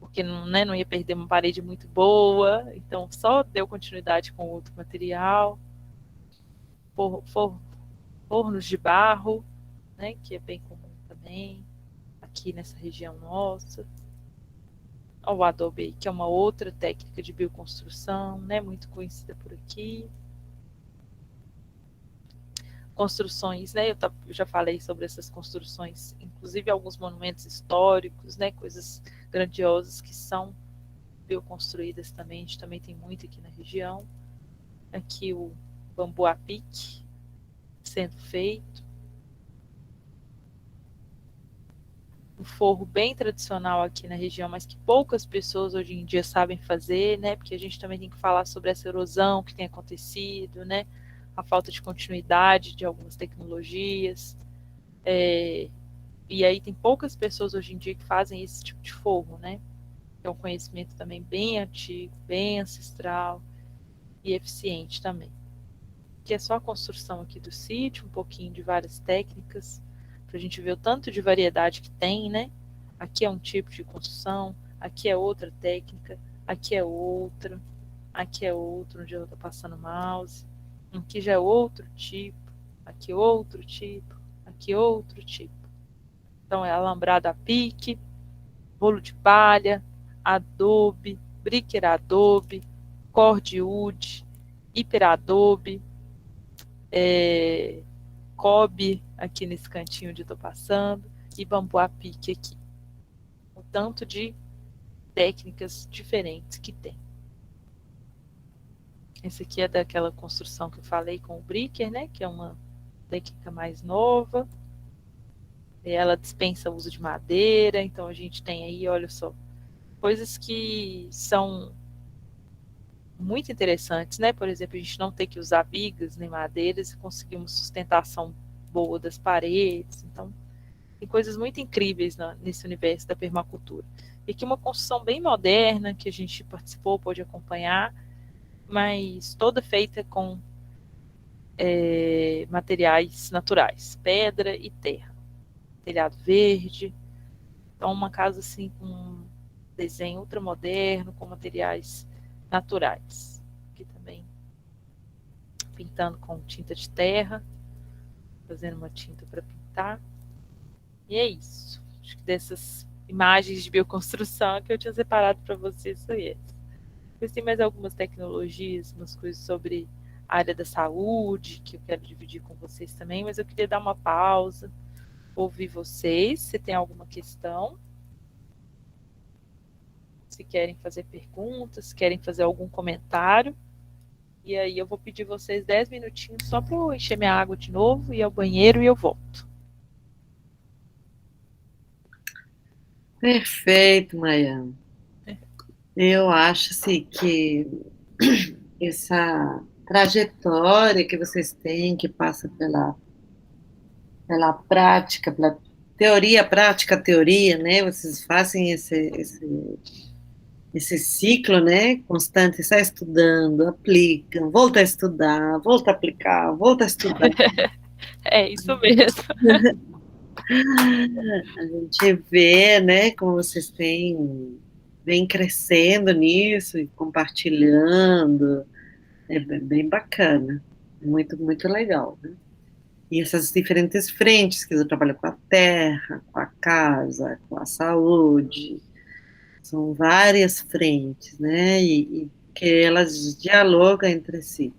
porque não ia perder uma parede muito boa, então só deu continuidade com outro material. Fornos de barro, né, que é bem comum também, aqui nessa região nossa. O Adobe, que é uma outra técnica de bioconstrução, né, muito conhecida por aqui. Construções, né, eu já falei sobre essas construções, inclusive alguns monumentos históricos, né, coisas grandiosas que são bioconstruídas também, a gente também tem muito aqui na região. Aqui o bambu a pique sendo feito. Um forro bem tradicional aqui na região, mas que poucas pessoas hoje em dia sabem fazer, né? Porque a gente também tem que falar sobre essa erosão que tem acontecido, né? A falta de continuidade de algumas tecnologias. E aí tem poucas pessoas hoje em dia que fazem esse tipo de forro, né? É um conhecimento também bem antigo, bem ancestral e eficiente também. Que é só a construção aqui do sítio, um pouquinho de várias técnicas, para a gente ver o tanto de variedade que tem, né? Aqui é um tipo de construção, aqui é outra técnica, aqui é outra, aqui é outro, onde eu estou passando o mouse, aqui já é outro tipo, aqui outro tipo, aqui outro tipo. Então é alambrado a pique, bolo de palha, adobe, briqueira adobe, cordwood, hiperadobe, cobre aqui nesse cantinho onde eu estou passando e bambu a pique aqui. O tanto de técnicas diferentes que tem. Esse aqui é daquela construção que eu falei com o Bricker, né? Que é uma técnica mais nova. E ela dispensa o uso de madeira. Então a gente tem aí, olha só, coisas que são muito interessantes, né? Por exemplo, a gente não ter que usar vigas nem madeiras e conseguimos sustentação boa das paredes. Então, tem coisas muito incríveis nesse universo da permacultura. E aqui uma construção bem moderna, que a gente participou, pôde acompanhar, mas toda feita com materiais naturais, pedra e terra. Telhado verde. Então, uma casa assim com um desenho ultramoderno, com materiais naturais. Aqui também pintando com tinta de terra, fazendo uma tinta para pintar. E é isso. Acho que dessas imagens de bioconstrução que eu tinha separado para vocês são essas. Depois tem mais algumas tecnologias, umas coisas sobre a área da saúde, que eu quero dividir com vocês também, mas eu queria dar uma pausa, ouvir vocês, se tem alguma questão, se querem fazer perguntas, se querem fazer algum comentário. E aí eu vou pedir vocês 10 minutinhos só para eu encher minha água de novo, ir ao banheiro e eu volto. Perfeito, Maiana. Eu acho assim, que essa trajetória que vocês têm, que passa pela prática, pela teoria, prática, teoria, né? Vocês fazem esse ciclo, né? Constante, sai estudando, aplicam, volta a estudar, volta a aplicar, volta a estudar. É isso mesmo. A gente vê, né, como vocês vem crescendo nisso e compartilhando. É bem bacana, muito, muito legal, né? E essas diferentes frentes, que eu trabalho com a terra, com a casa, com a saúde, são várias frentes, né? E que elas dialogam entre si.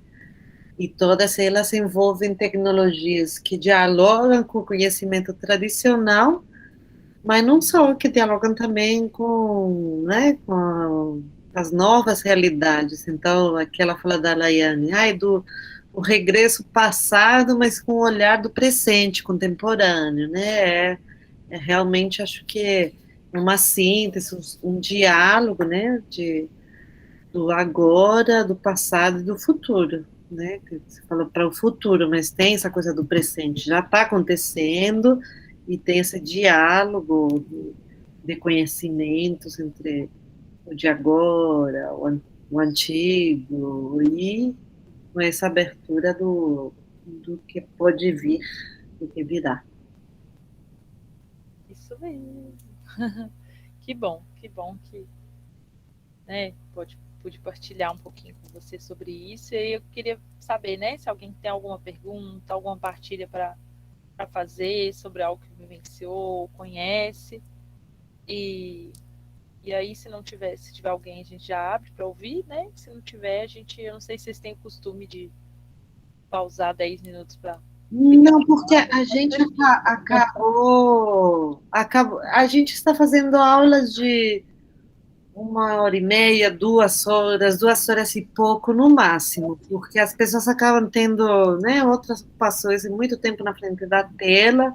E todas elas envolvem tecnologias que dialogam com o conhecimento tradicional, mas não só, que dialogam também com, né, com as novas realidades. Então, aquela fala da Laiane, o regresso passado, mas com o olhar do presente, contemporâneo, né? Realmente acho que é uma síntese, um diálogo, né, do agora, do passado e do futuro, né? Você falou para o futuro, mas tem essa coisa do presente, já está acontecendo e tem esse diálogo de conhecimentos entre o de agora, o antigo, e com essa abertura do que pode vir, do que virá. Isso mesmo. Que bom que, né, pude partilhar um pouquinho com você sobre isso. E aí eu queria saber, né, se alguém tem alguma pergunta, alguma partilha para fazer sobre algo que vivenciou, conhece. E aí, se tiver alguém, a gente já abre para ouvir, né? Se não tiver, eu não sei se vocês têm o costume de pausar 10 minutos para... Não, porque a gente acabou, a gente está fazendo aulas 1h30, 2 horas e pouco no máximo, porque as pessoas acabam tendo, né, outras ocupações e muito tempo na frente da tela,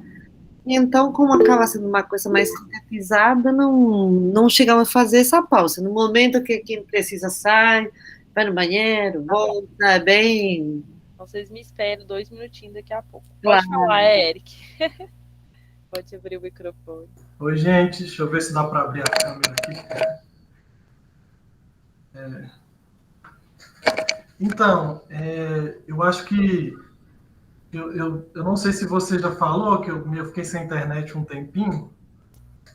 e então, como acaba sendo uma coisa mais sintetizada, não chegamos a fazer essa pausa. No momento que quem precisa sai, vai no banheiro, volta, é bem... Então, vocês me esperam 2 minutinhos daqui a pouco. Claro. Pode falar, Eric. Pode abrir o microfone. Oi, gente. Deixa eu ver se dá para abrir a câmera aqui. Então, eu acho que... Eu não sei se você já falou, que eu fiquei sem internet um tempinho,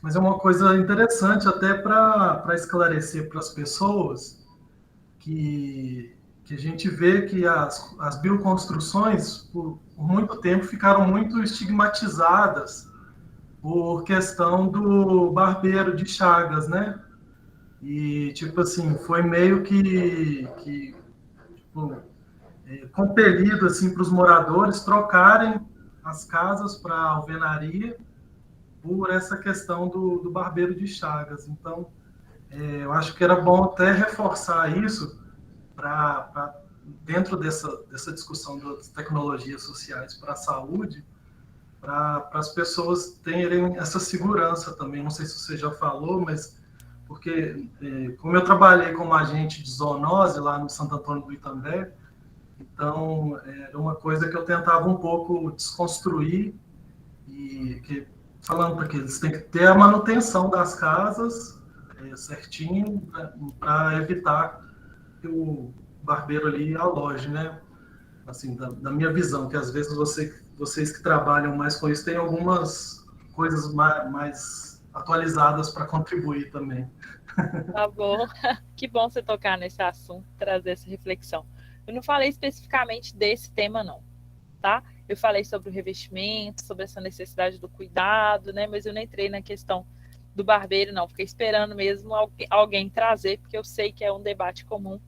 mas é uma coisa interessante até para esclarecer para as pessoas que a gente vê que as bioconstruções, por muito tempo, ficaram muito estigmatizadas por questão do barbeiro de Chagas, né? E, tipo assim, foi meio que tipo, compelido assim, para os moradores trocarem as casas para alvenaria por essa questão do barbeiro de Chagas. Então, eu acho que era bom até reforçar isso para dentro dessa discussão das tecnologias sociais para a saúde, para as pessoas terem essa segurança também. Não sei se você já falou, mas porque como eu trabalhei como agente de zoonose lá no Santo Antônio do Itambé, então era uma coisa que eu tentava um pouco desconstruir e falando para que eles têm que ter a manutenção das casas certinho para evitar que o barbeiro ali aloje, né? Assim, da minha visão, que às vezes vocês que trabalham mais com isso têm algumas coisas mais atualizadas para contribuir também. Tá bom. Que bom você tocar nesse assunto, trazer essa reflexão. Eu não falei especificamente desse tema, não, tá? Eu falei sobre o revestimento, sobre essa necessidade do cuidado, né? Mas eu não entrei na questão do barbeiro, não. Fiquei esperando mesmo alguém trazer, porque eu sei que é um debate comum.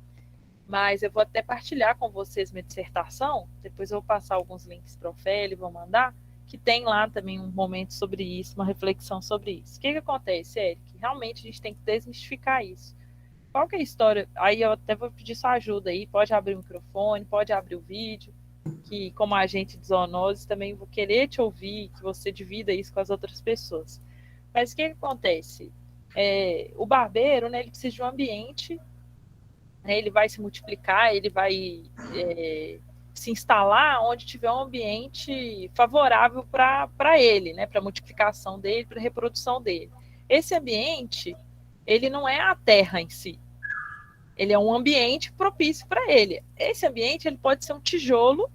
Mas eu vou até partilhar com vocês minha dissertação. Depois eu vou passar alguns links para o Ofélia e vou mandar, que tem lá também um momento sobre isso, uma reflexão sobre isso. O que acontece, Eric? Realmente a gente tem que desmistificar isso. Qual que é a história? Aí eu até vou pedir sua ajuda aí. Pode abrir o microfone, pode abrir o vídeo, que como agente de zoonose também vou querer te ouvir, que você divida isso com as outras pessoas. Mas o que acontece? O barbeiro, né, ele precisa de um ambiente, né, ele vai se multiplicar, ele vai se instalar onde tiver um ambiente favorável para ele, né, para a multiplicação dele, para a reprodução dele. Esse ambiente, ele não é a terra em si, ele é um ambiente propício para ele. Esse ambiente ele pode ser um tijolo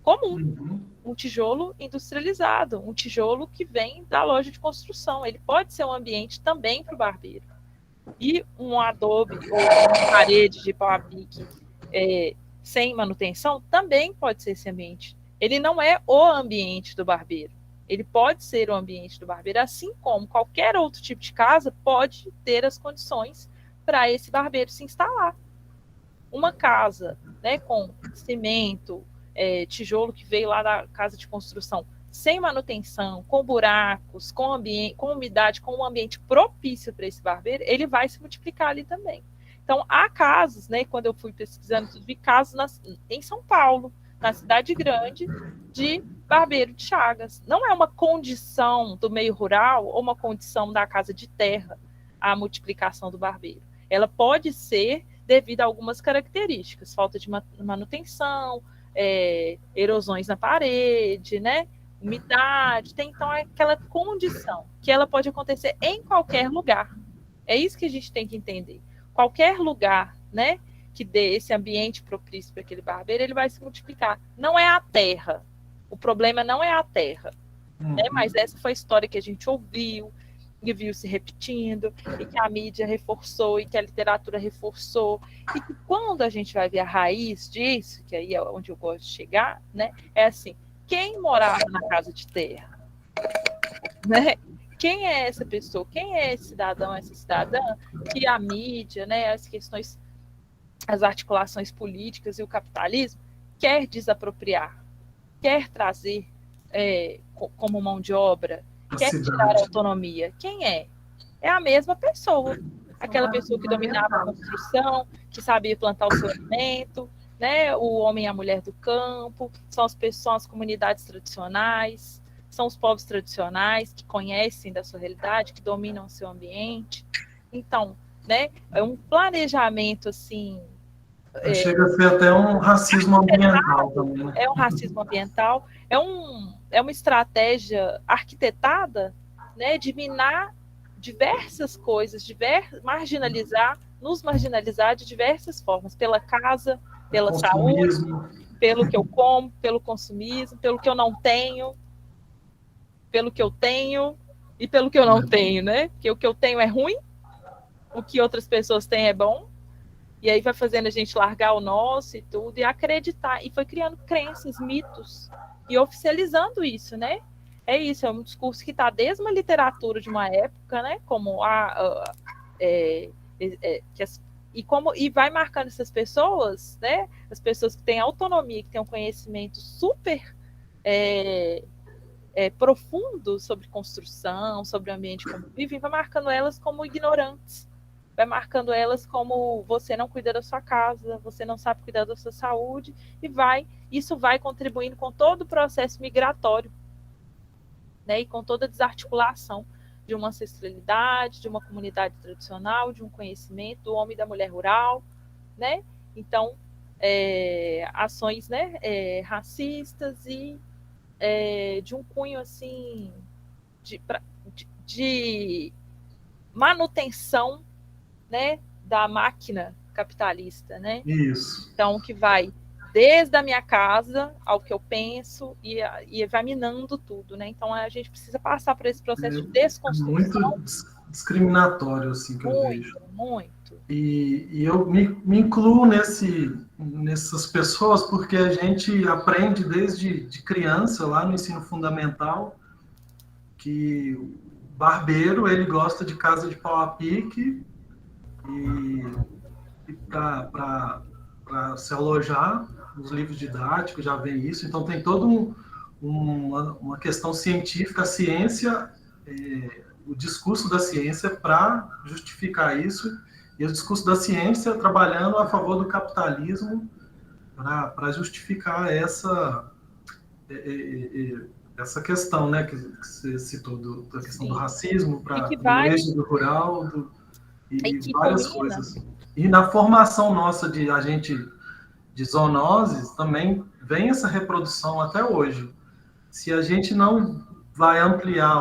comum, um tijolo industrializado, um tijolo que vem da loja de construção. Ele pode ser um ambiente também para o barbeiro. E um adobe ou uma parede de pau a pique sem manutenção também pode ser esse ambiente. Ele não é o ambiente do barbeiro. Ele pode ser o ambiente do barbeiro, assim como qualquer outro tipo de casa pode ter as condições para esse barbeiro se instalar. Uma casa, né, com cimento, tijolo que veio lá da casa de construção, sem manutenção, com buracos, com umidade, com um ambiente propício para esse barbeiro, ele vai se multiplicar ali também. Então, há casos, né, quando eu fui pesquisando, vi casos em São Paulo, na cidade grande, de barbeiro de Chagas. Não é uma condição do meio rural ou uma condição da casa de terra a multiplicação do barbeiro. Ela pode ser devido a algumas características, falta de manutenção, erosões na parede, né? Umidade, tem então aquela condição que ela pode acontecer em qualquer lugar. É isso que a gente tem que entender. Qualquer lugar, né, que dê esse ambiente propício para aquele barbeiro, ele vai se multiplicar. Não é a terra. O problema não é a terra. Né? Mas essa foi a história que a gente ouviu e viu se repetindo, e que a mídia reforçou, e que a literatura reforçou, e que quando a gente vai ver a raiz disso, que aí é onde eu gosto de chegar, né, é assim, quem morava na casa de terra? Né? Quem é essa pessoa? Quem é esse cidadão, essa cidadã que a mídia, né, as questões, as articulações políticas e o capitalismo quer desapropriar, quer trazer como mão de obra, quer tirar a autonomia? Quem é? É a mesma pessoa. aquela pessoa que dominava a construção, que sabia plantar o seu alimento, né? O homem e a mulher do campo, são as comunidades tradicionais, são os povos tradicionais que conhecem da sua realidade, que dominam o seu ambiente. Então, né, é um planejamento assim. Chega a ser até um racismo ambiental também, né? É um racismo ambiental, é uma estratégia arquitetada, né, de minar diversas coisas, nos marginalizar de diversas formas, pela casa, pela saúde, pelo que eu como, pelo consumismo, pelo que eu não tenho, pelo que eu tenho e pelo que eu não tenho, né? Porque o que eu tenho é ruim, o que outras pessoas têm é bom, e aí vai fazendo a gente largar o nosso e tudo, e acreditar, e foi criando crenças, mitos, e oficializando isso, né? É isso, é um discurso que está desde uma literatura de uma época, né? Como e vai marcando essas pessoas, né? As pessoas que têm autonomia, que têm um conhecimento super profundo sobre construção, sobre o ambiente como vivem, vai marcando elas como ignorantes, vai marcando elas como você não cuida da sua casa, você não sabe cuidar da sua saúde, isso vai contribuindo com todo o processo migratório, né, e com toda a desarticulação de uma ancestralidade, de uma comunidade tradicional, de um conhecimento do homem e da mulher rural, né? Então, ações, né, racistas e de um cunho assim de manutenção, né, da máquina capitalista, né? Isso. Então, que vai desde a minha casa ao que eu penso e vai minando tudo, né? Então, a gente precisa passar por esse processo de desconstrução. Muito discriminatório, assim, que eu vejo. Muito. E eu me incluo nessas pessoas porque a gente aprende desde criança, lá no ensino fundamental, que o barbeiro, ele gosta de casa de pau a pique e para se alojar, os livros didáticos já vem isso, então tem toda uma questão científica, a ciência, o discurso da ciência para justificar isso, e o discurso da ciência trabalhando a favor do capitalismo para justificar essa questão, né, que você citou, da questão do racismo, do êxodo rural, e várias coisas. E na formação nossa de agente de zoonoses também vem essa reprodução até hoje. Se a gente não vai ampliar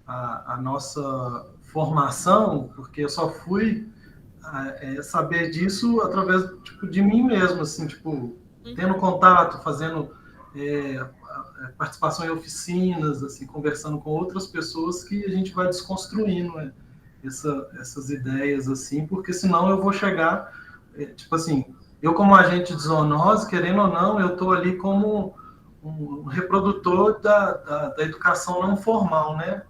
a nossa formação, porque eu só fui saber disso através de mim mesmo, assim, tendo contato, fazendo participação em oficinas, assim, conversando com outras pessoas, que a gente vai desconstruindo essas ideias, assim, porque senão eu vou chegar, eu como agente de zoonose, querendo ou não, eu estou ali como um reprodutor da educação não formal, né?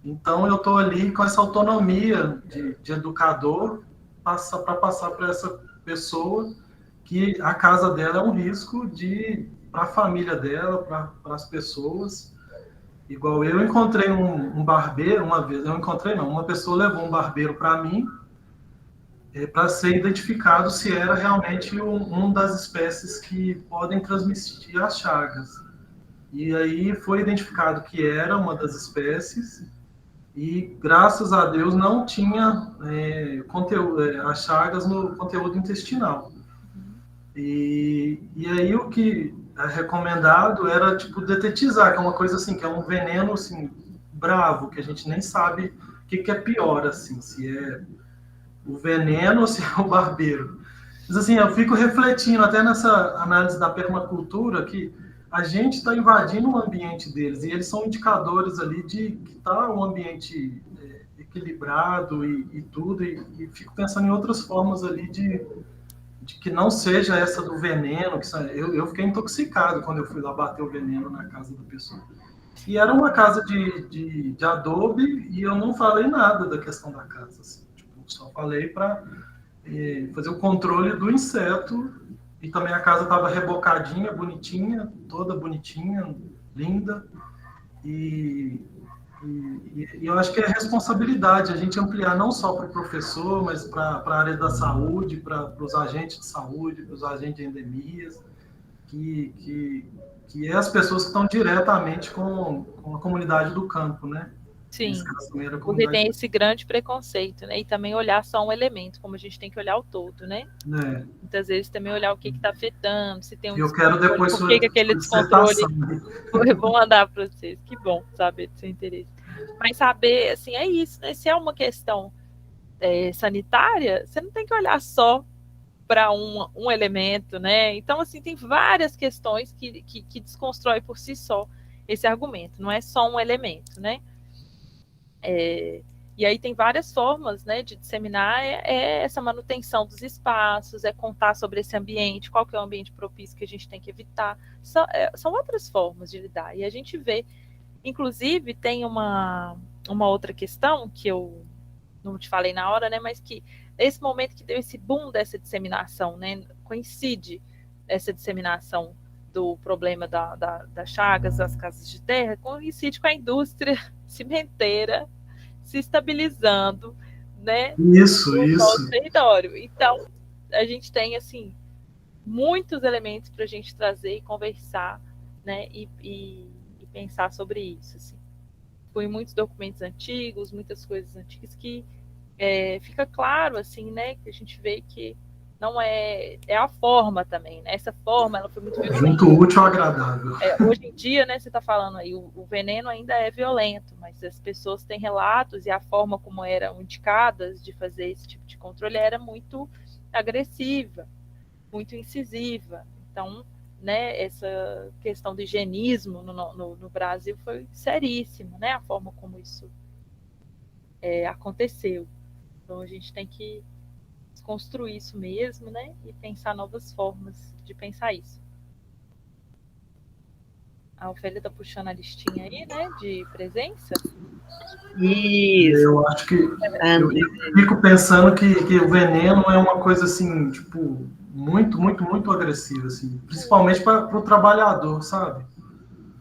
Então eu estou ali com essa autonomia de educador para passar para essa pessoa que a casa dela é um risco para a família dela, para as pessoas. Igual eu encontrei um barbeiro uma vez, uma pessoa levou um barbeiro para mim, para ser identificado se era realmente um das espécies que podem transmitir as chagas. E aí foi identificado que era uma das espécies, e graças a Deus não tinha as chagas no conteúdo intestinal. E aí o que é recomendado era detetizar, que é uma coisa assim, que é um veneno assim, bravo, que a gente nem sabe o que é pior, assim, se é o veneno ou se é o barbeiro. Mas assim, eu fico refletindo até nessa análise da permacultura, que a gente está invadindo o ambiente deles, e eles são indicadores ali de que está um ambiente equilibrado e tudo, e fico pensando em outras formas ali de que não seja essa do veneno, eu fiquei intoxicado quando eu fui lá bater o veneno na casa da pessoa. E era uma casa de adobe, e eu não falei nada da questão da casa, assim, só falei para fazer o controle do inseto, e também a casa estava rebocadinha, bonitinha, toda bonitinha, linda, e E eu acho que é responsabilidade a gente ampliar não só para o professor, mas para a área da saúde, para os agentes de saúde, para os agentes de endemias, que é as pessoas que estão diretamente com a comunidade do campo, né? Sim, também era porque tem comunidade. esse grande preconceito, né? E também olhar só um elemento, como a gente tem que olhar o todo, né? É. Muitas vezes também olhar o que está afetando, se tem um Eu quero descontrole, depois por que aquele descontrole foi bom andar para vocês. Que bom saber do seu interesse. Mas saber, assim, é isso, né? Se é uma questão sanitária, você não tem que olhar só para um elemento, né? Então, assim, tem várias questões que desconstrói por si só esse argumento, não é só um elemento, né? E aí tem várias formas, né, de disseminar essa manutenção dos espaços, contar sobre esse ambiente, qual que é o ambiente propício que a gente tem que evitar. São outras formas de lidar. E a gente vê, inclusive, tem uma outra questão que eu não te falei na hora, né, mas que nesse momento que deu esse boom dessa disseminação, né, coincide essa disseminação do problema das chagas, das casas de terra, coincide com a indústria cimenteira se estabilizando, né, no nosso território. Então, a gente tem, assim, muitos elementos para a gente trazer e conversar, né, e pensar sobre isso, assim. Foi muitos documentos antigos, muitas coisas antigas que fica claro, assim, né, que a gente vê que não é a forma também, né? Essa forma, ela foi muito violenta. Junto útil ao agradável. Hoje em dia, né, você está falando aí, o veneno ainda é violento, mas as pessoas têm relatos e a forma como eram indicadas de fazer esse tipo de controle era muito agressiva, muito incisiva. Então, né, essa questão do higienismo no Brasil foi seríssima, né, a forma como isso aconteceu. Então, a gente tem que construir isso mesmo, né? E pensar novas formas de pensar isso. A Ofélia está puxando a listinha aí, né? De presença. Isso. Eu acho que eu fico pensando que o veneno é uma coisa assim, tipo, muito, muito, muito agressiva, assim, principalmente para o trabalhador, sabe?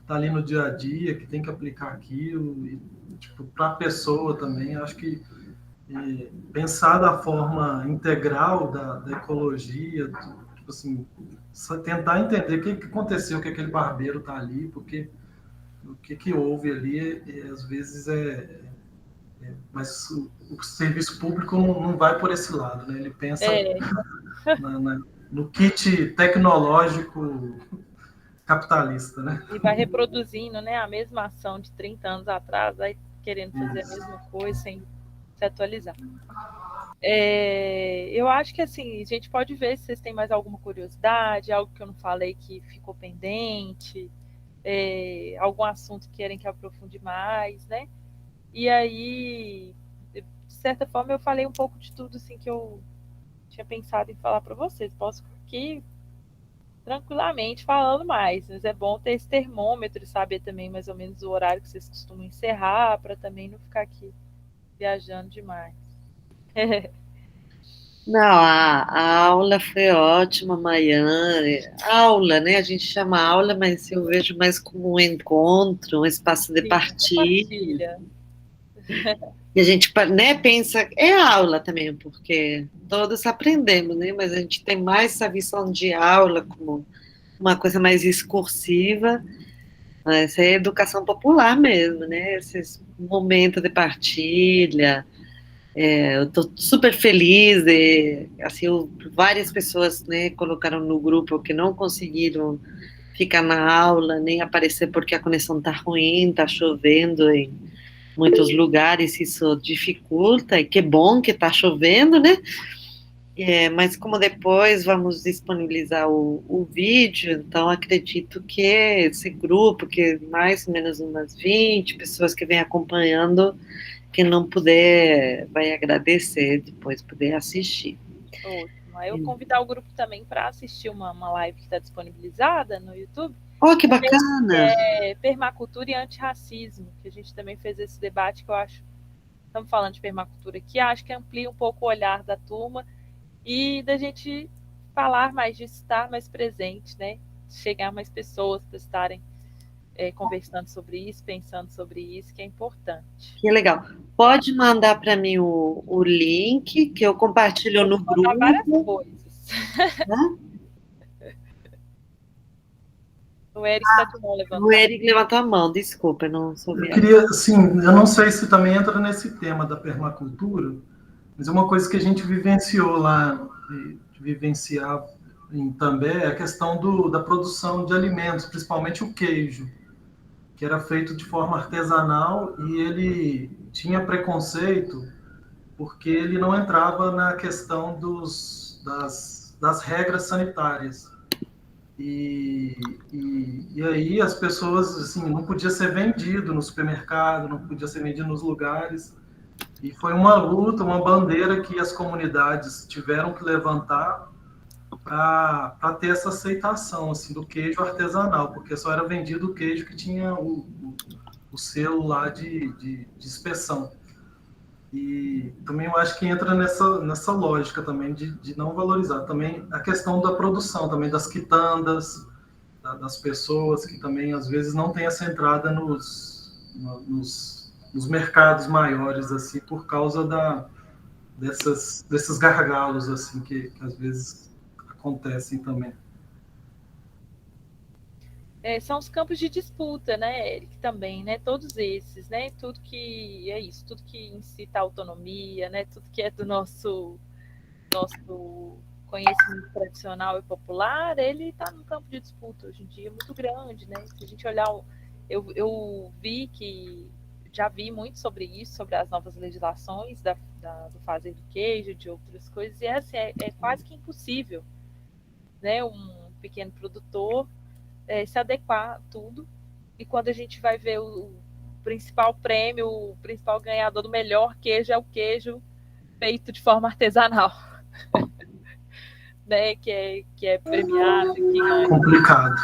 Tá ali no dia a dia, que tem que aplicar aquilo, e tipo, para a pessoa também, eu acho que pensar da forma integral da ecologia, tipo assim, tentar entender o que aconteceu, que aquele barbeiro tá ali, porque o que houve ali, às vezes mas o serviço público não vai por esse lado, né? Ele pensa no kit tecnológico capitalista, né? E vai reproduzindo, né, a mesma ação de 30 anos atrás, vai querendo fazer a mesma coisa sem se atualizar. Eu acho que, assim, a gente pode ver se vocês têm mais alguma curiosidade, algo que eu não falei que ficou pendente, algum assunto que querem que eu aprofunde mais, né? E aí, de certa forma, eu falei um pouco de tudo, assim, que eu tinha pensado em falar para vocês. Posso aqui tranquilamente falando mais, mas é bom ter esse termômetro e saber também mais ou menos o horário que vocês costumam encerrar, para também não ficar aqui viajando demais. Não, a aula foi ótima, Maiane. Aula, né? A gente chama aula, mas eu vejo mais como um encontro, um espaço de partilha. E a gente, né, pensa, é aula também, porque todos aprendemos, né? Mas a gente tem mais essa visão de aula como uma coisa mais discursiva. Essa é educação popular mesmo, né? Esses momentos de partilha. Eu estou super feliz, assim, várias pessoas, né, colocaram no grupo que não conseguiram ficar na aula, nem aparecer porque a conexão está ruim, está chovendo em muitos lugares, isso dificulta, e que bom que está chovendo, né? Mas como depois vamos disponibilizar o vídeo, então acredito que esse grupo, que mais ou menos umas 20 pessoas que vem acompanhando, quem não puder vai agradecer depois poder assistir. Ótimo. Aí eu convidar o grupo também para assistir uma live que está disponibilizada no YouTube. Oh, que bacana! Permacultura e antirracismo, que a gente também fez esse debate que eu acho, estamos falando de permacultura aqui, acho que amplia um pouco o olhar da turma e da gente falar mais disso, estar mais presente, né? Chegar mais pessoas para estarem conversando sobre isso, pensando sobre isso, que é importante. Que legal. Pode mandar para mim o link, que eu compartilho no Vou falar várias grupo. coisas. Né? O Eric está de mão levantada. O Eric levantou a mão, desculpa, não Eu soube. queria, assim, eu não sei se também entra nesse tema da permacultura, mas uma coisa que a gente vivenciou lá, vivenciar em També, é a questão da produção de alimentos, principalmente o queijo, que era feito de forma artesanal e ele tinha preconceito porque ele não entrava na questão das regras sanitárias. E aí as pessoas, assim, não podia ser vendido no supermercado, não podia ser vendido nos lugares. E foi uma luta, uma bandeira que as comunidades tiveram que levantar para ter essa aceitação, assim, do queijo artesanal, porque só era vendido o queijo que tinha o selo lá de inspeção. E também eu acho que entra nessa lógica também de não valorizar. Também a questão da produção, também das quitandas, das pessoas que também às vezes não têm essa entrada nos mercados maiores, assim, por causa desses gargalos, assim, que às vezes acontecem também. São os campos de disputa, né, Eric, também, né, todos esses, né, tudo que é isso, tudo que incita a autonomia, né, tudo que é do nosso conhecimento tradicional e popular, ele está no campo de disputa hoje em dia muito grande, né, se a gente olhar, eu já vi muito sobre isso, sobre as novas legislações do fazer do queijo, de outras coisas, e assim, é quase que impossível, né, um pequeno produtor se adequar a tudo. E quando a gente vai ver o principal prêmio, o principal ganhador do melhor queijo é o queijo feito de forma artesanal. Né? Que é premiado. Que ganha. Complicado.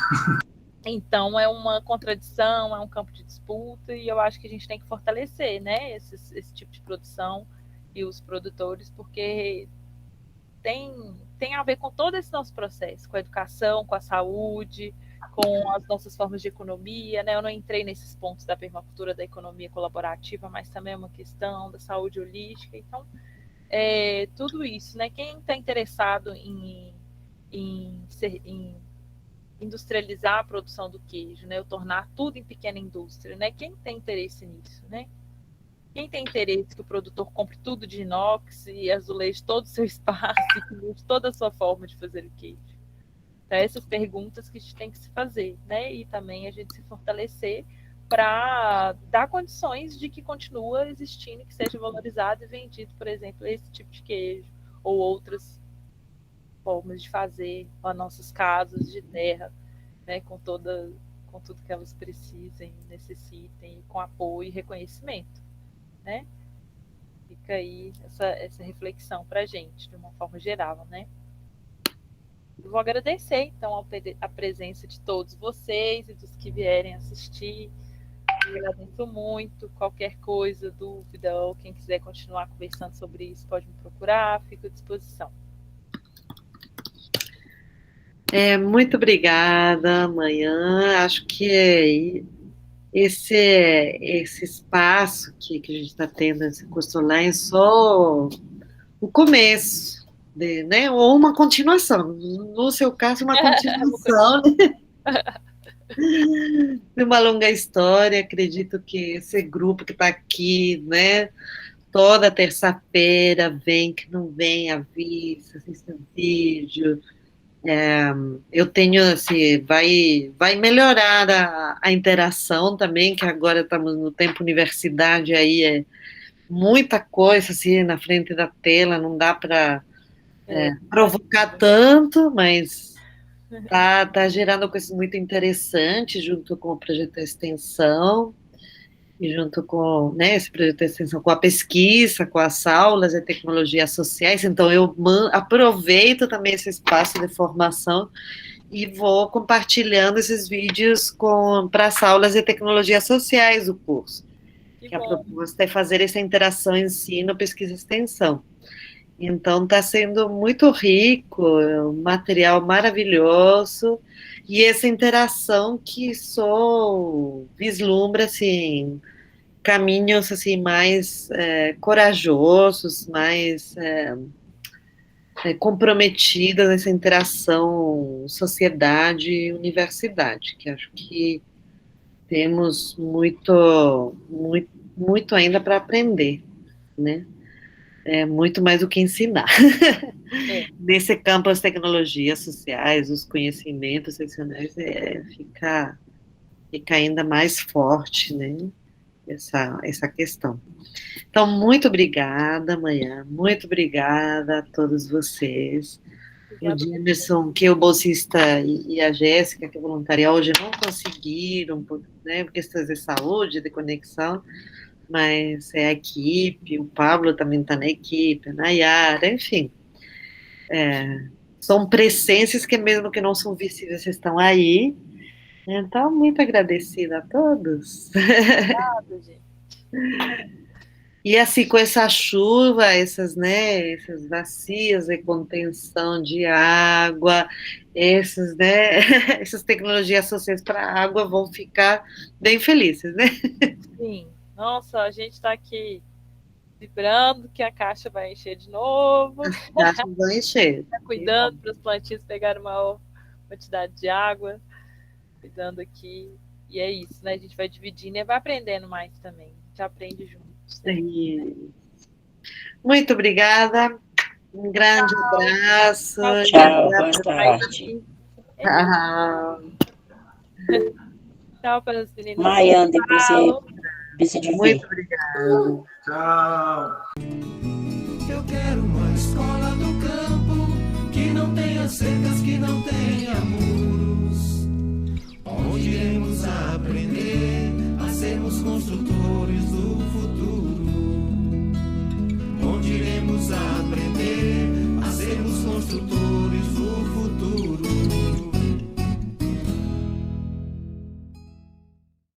Então é uma contradição, é um campo de disputa, e eu acho que a gente tem que fortalecer, né, esse tipo de produção e os produtores, porque tem a ver com todo esse nosso processo, com a educação, com a saúde, com as nossas formas de economia, né? Eu não entrei nesses pontos da permacultura, da economia colaborativa, mas também é uma questão da saúde holística. Então, tudo isso, né? Quem está interessado em industrializar a produção do queijo, né? Ou tornar tudo em pequena indústria, né? Quem tem interesse nisso, né? Quem tem interesse que o produtor compre tudo de inox e azuleje todo o seu espaço e que mude toda a sua forma de fazer o queijo? Então, essas perguntas que a gente tem que se fazer, né? E também a gente se fortalecer para dar condições de que continue existindo, que seja valorizado e vendido, por exemplo, esse tipo de queijo ou outras formas de fazer as nossas casas de terra, né? Com tudo que elas precisem, necessitem, com apoio e reconhecimento, né? Fica aí essa reflexão para a gente, de uma forma geral, né? Eu vou agradecer, então, a presença de todos vocês e dos que vierem assistir. Eu agradeço muito. Qualquer coisa, dúvida, ou quem quiser continuar conversando sobre isso, pode me procurar, fico à disposição. Muito obrigada, amanhã. Acho que esse espaço que a gente está tendo, esse curso online, é só o começo. Né? Ou uma continuação, no seu caso, uma continuação de uma longa história. Acredito que esse grupo que está aqui, né, toda terça-feira, vem, que não vem, avisa, assista vídeo. Eu tenho, assim, vai melhorar a interação também, que agora estamos no tempo universidade, aí é muita coisa, assim, na frente da tela, não dá para provocar tanto, mas tá gerando coisas muito interessantes junto com o projeto de extensão e junto com, né, esse projeto de extensão, com a pesquisa, com as aulas de tecnologias sociais. Então eu aproveito também esse espaço de formação e vou compartilhando esses vídeos para as aulas de tecnologias sociais do curso, que a proposta é fazer essa interação ensino, pesquisa e extensão. Então está sendo muito rico, um material maravilhoso, e essa interação que só vislumbra assim, caminhos assim, mais corajosos, mais comprometidas nessa interação sociedade e universidade, que acho que temos muito ainda para aprender, né? Muito mais do que ensinar. Nesse campo, as tecnologias sociais, os conhecimentos seccionais, fica ainda mais forte, né? Essa questão. Então, muito obrigada, amanhã. Muito obrigada a todos vocês. O Jamerson, que é o bolsista, e a Jéssica, que é voluntária, hoje não conseguiram, né, por questões de saúde, de conexão, mas é a equipe, o Pablo também está na equipe, a Nayara, enfim. São presenças que, mesmo que não são visíveis, estão aí. Então, muito agradecida a todos. Obrigada, gente. E assim, com essa chuva, essas bacias de contenção de água, essas tecnologias sociais para a água vão ficar bem felizes, né? Sim. Nossa, a gente está aqui vibrando que a caixa vai encher de novo. As caixas vão encher. Tá cuidando para os plantinhos pegarem uma quantidade de água, cuidando aqui. E é isso, né? A gente vai dividindo e vai aprendendo mais também. A gente aprende juntos. Né? Muito obrigada. Um grande abraço. Tchau, boa tarde. Tchau para as meninas. Maiane, depois você divide. Muito obrigada. Tchau. Eu quero uma escola no campo que não tenha cercas, que não tenha muros.